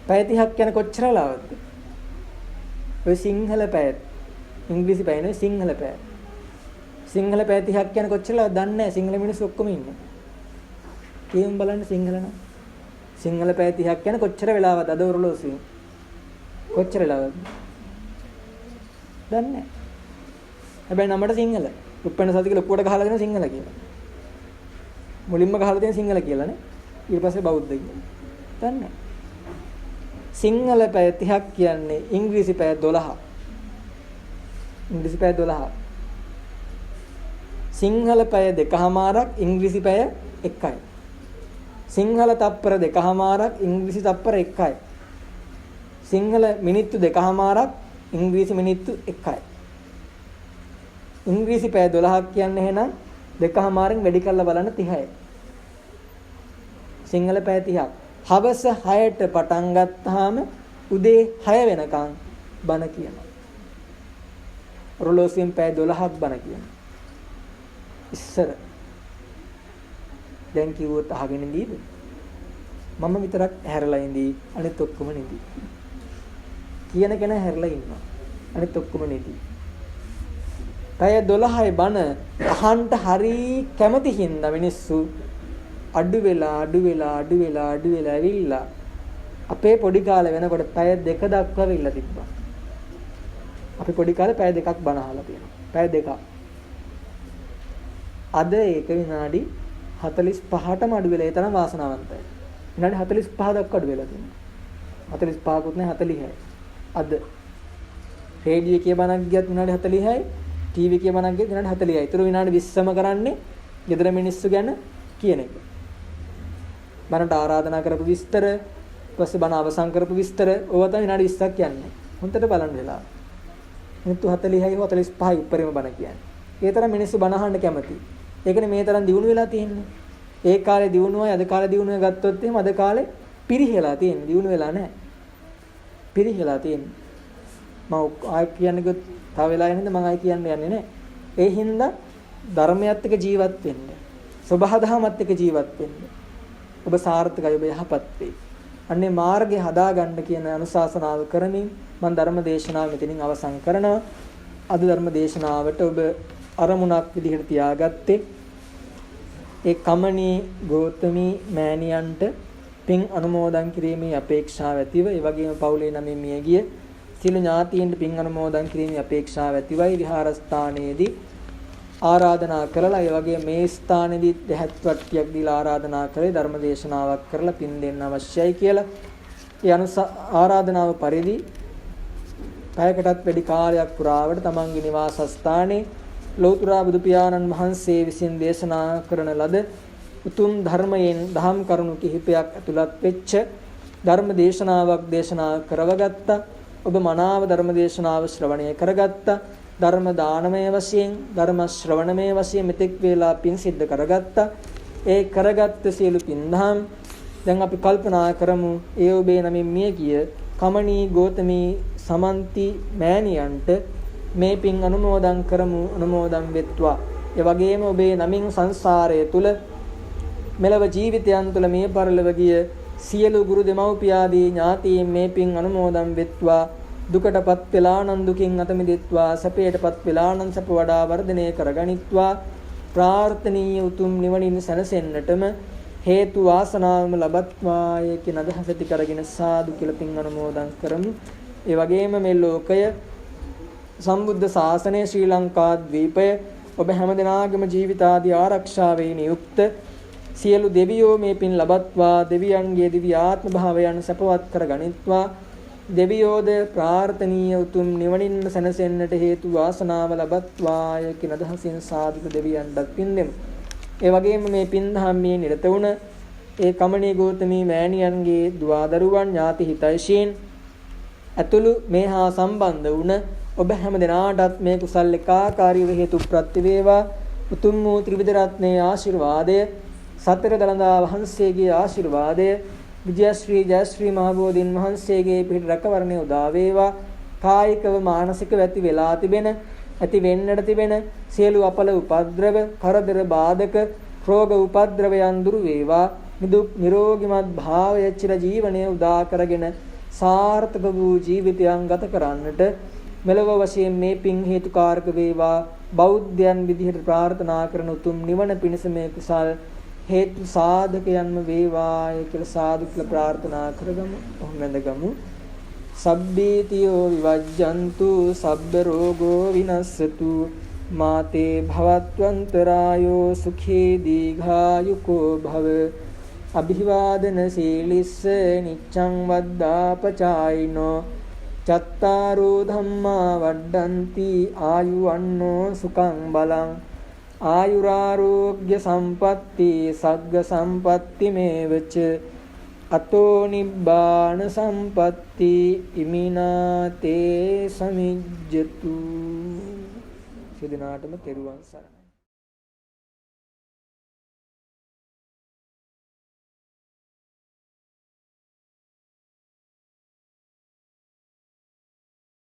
පැය 30ක් කියන කොච්චර ලාවද්ද? ඔය සිංහල පැය, ඉංග්‍රීසි පැය නෙවෙයි සිංහල පැය. සිංහල පැය 30ක් කියන කොච්චර ලාවද දන්නේ නැහැ. සිංහල මිනිස්සු ඔක්කොම ඉන්නේ. කියමු බලන්න සිංහල නම්. සිංහල පැය 30ක් කියන කොච්චර වෙලාවද අද ඔරලෝසුවේ? කොච්චර වෙලාවද? දන්නේ නැහැ. හැබැයි නමට සිංහල. උප්පන්න සතික ලොකුවට ගහලා දෙන සිංහල කියලා. මුලින්ම ගහලා දෙන සිංහල කියලානේ. ඊට පස්සේ බෞද්ධ කියලා. දන්නේ නැහැ. සිංහල පැය 30ක් කියන්නේ ඉංග්‍රීසි පැය 12. ඉංග්‍රීසි පැය 12. සිංහල පැය 2කමාරක් ඉංග්‍රීසි පැය 1යි. සිංහල තප්පර 2කමාරක් ඉංග්‍රීසි තප්පර 1යි. සිංහල මිනිත්තු 2කමාරක් ඉංග්‍රීසි මිනිත්තු 1යි. ඉංග්‍රීසි පැය 12ක් කියන්නේ එහෙනම් 2කමාරෙන් වැඩි කරලා බලන්න 30යි. සිංහල පැය 30ක් හවස 6ට පටන් ගත්තාම උදේ 6 වෙනකන් බණ කියනවා. රොලෝසින් පැය 12ක් බණ කියනවා. ඉස්සර දැන් කිව්වොත් අහගෙන ඉඳීද? මම විතරක් හැරලා ඉඳී අනිත් ඔක්කොම නිදි. කියන කෙනා හැරලා ඉන්නවා. අනිත් ඔක්කොම නිදි. පැය 12යි බණ අහන්න හරි කැමති හින්දා මිනිස්සු අඩු වෙලා ඇවිල්ලා අපේ පොඩි කාලේ වෙනකොට පැය 2 දක්වා වෙilla තිබ්බා. අපි පොඩි කාලේ පැය 2ක් බණ අහලා තියෙනවා. පැය 2ක්. අද ඒක විනාඩි 45ටම අඩු වෙලා ඒ තරම් වාසනාවන්තයි. විනාඩි 45 දක්වා අඩු වෙලා තියෙනවා. 45කුත් නැහැ 40යි. අද රේඩියෝ එකේ බණක් ගියත් විනාඩි 40යි, ටීවී එකේ බණක් ගියත් විනාඩි 40යි. ඊටු විනාඩි 20ම කරන්නේ ගෙදර මිනිස්සු ගැන කියන එක. බණට ආරාධනා කරපු විස්තර, ඊපස්සේ බණ අවසන් කරපු විස්තර, ඕවා තමයි විනාඩි 20ක් කියන්නේ. හොන්දට බලන්න වෙලා. මිනිත්තු 40යි 45යි උඩරිම බණ කියන්නේ. ඒ තරම් මිනිස්සු බණ අහන්න කැමති. ඒකනේ මේ තරම් දියුණු වෙලා තියෙන්නේ. ඒ කාලේ දියුණුවයි අද කාලේ දියුණුව ගත්තොත් එහෙම අද කාලේ පිරිහෙලා තියෙන්නේ. දියුණු වෙලා නැහැ. පිරිහෙලා තියෙන්නේ. මම ආයි කියන්නේ තව වෙලා යන හින්දා මම ආයි කියන්න යන්නේ නැහැ. ඒ හින්දා ධර්මයත් එක්ක ජීවත් වෙන්න. සබහාදහමත් එක්ක ජීවත් වෙන්න. ඔබ සාර්ථකයි, ඔබ යහපත් වෙයි. අන්නේ මාර්ගය හදාගන්න කියන අනුශාසනාව කරමින් මම ධර්ම දේශනාව මෙතනින් අවසන් කරනවා. අද ධර්ම දේශනාවට ඔබ අරමුණක් විදිහට තියාගත්තේ ඒ කමණී ගෞතමී මෑණියන්ට පින් අනුමෝදන් කිරීමේ අපේක්ෂාව ඇතිව, ඒ වගේම පවුලේ නමින් මියගිය සියලු ඥාතීන්ට පින් අනුමෝදන් කිරීමේ අපේක්ෂාව ඇතිවයි විහාරස්ථානයේදී ආරාධනා කරලා, ඒ වගේ මේ ස්ථානයේදී දෙහත් වට්ටියක් දීලා ආරාධනා කරේ ධර්ම දේශනාවක් කරලා පින් දෙන්න අවශ්‍යයි කියලා. ඒ ආරාධනාව පරිදි පැයකටත් වැඩි කාලයක් පුරාවට තමන්ගේ නිවාස ස්ථානයේ ලෞතර බුදු පියාණන් වහන්සේ විසින් දේශනා කරන ලද උතුම් ධර්මයෙන් දහම් කරුණු කිහිපයක් ඇතුළත් වෙච්ච ධර්ම දේශනාවක් දේශනා කරවගත්තා. ඔබ මනාව ධර්ම දේශනාව ශ්‍රවණය කරගත්තා. ධර්ම දානමය වශයෙන්, ධර්ම ශ්‍රවණමය වශයෙන් මෙතෙක් වේලා පින් සිද්ධ කරගත්තා. ඒ කරගත්ත සියලු පින්දහම් දැන් අපි කල්පනා කරමු ඒ ඔබේ නමින් මිය ගිය කමණී ගෞතමී සමන්ති මෑණියන්ට මේ පින් අනුමෝදන් කරමු. අනුමෝදන් වෙත්වා. ඒ වගේම ඔබේ නමින් සංසාරය තුල මෙලව ජීවිතයන් තුල මේ පරලොව ගිය සියලු ගුරු දෙමව්පියාදී ඥාතීන් මේ පින් අනුමෝදන් වෙත්වා. දුකටපත් වෙලා නම් දුකින් අත මිදෙත්වා. සැපයටපත් වෙලා නම් සැප වඩා වර්ධනය කරගනිත්වා. ප්‍රාර්ථනීය උතුම් නිවනින් සැනසෙන්නටම හේතු වාසනාවම ලබත්වාය කියන අදහස ඇති කරගෙන සාදු කියලා පින් අනුමෝදන් කරමු. ඒ වගේම මේ ලෝකය සම්බුද්ධ ශාසනය ශ්‍රී ලංකා ද්වීපය ඔබ හැම දිනාගම ජීවිතාදී ආරක්ෂාවේ නියුක්ත සියලු දෙවියෝ මේ පින් ලබත්වා. දෙවියන්ගේ දිව්‍ය ආත්ම භාවයන් සපවත් කර ගනිත්වා. දෙවියෝද ප්‍රාර්ථනීය උතුම් නිවනින් සැනසෙන්නට හේතු වාසනාව ලබත්වාය කියන අදහසින් සාදුක දෙවියන්ට පින් දෙමු. ඒ වගේම මේ පින් ධම්මයේ නිරත වුණ ඒ කමණී ගෞතමී මෑණියන්ගේ දුවදරුවන් ඥාති හිතයිශීන් ඇතුළු මේ හා සම්බන්ධ වුණ ඔබ හැම දිනාටත් මේ කුසල් එකාකාරීව හේතු ප්‍රත්‍ය වේවා. උතුම් වූ ත්‍රිවිධ රත්නයේ ආශිර්වාදය, සතර දළදා වහන්සේගේ ආශිර්වාදය, විජයශ්‍රී ජයශ්‍රී මහබෝධීන් වහන්සේගේ පිහිට රැකවරණය උදා වේවා. කායිකව මානසිකව ඇති වෙලා තිබෙන, ඇති වෙන්නට තිබෙන සියලු අපල උපද්‍රව, කරදර බාධක, රෝග උපද්‍රවයන් දුරු වේවා. නිදුක් නිරෝගිමත් භාවය චිර ජීවනයේ උදා කරගෙන සාර්ථක වූ ජීවිතයන් ගත කරන්නට මෙලොව වශයෙන් මේ පින් හේතුකාරක වේවා. බෞද්ධයන් විදිහට ප්‍රාර්ථනා කරන උතුම් නිවන පිණිස මේ කුසල් හේතු සාධකයන්ම වේවාය කියලා සාදු කියලා ප්‍රාර්ථනා කරගමු. ඔහොම වැඳගමු. සබ්බීතියෝ විවජ්ජන්තු සබ්බ රෝගෝ විනස්සතු මාතේ භවත්වන්තරායෝ සුඛී දීඝායුකෝ භව අභිවාදන සීලිස්ස නිච්ඡං වද්දාපචායිනෝ චත්තාරෝ ධම්මා වඩ්ඩಂತಿ ආයුවන්නෝ සුඛං බලං ආයුරාෝග්‍ය සම්පatti සග්ග සම්පatti මේවච අතෝ නිබ්බාන සම්පatti ඉමිනාතේ සමිජ්ජතු. සිදනාටම තෙරුවන් සරණයි.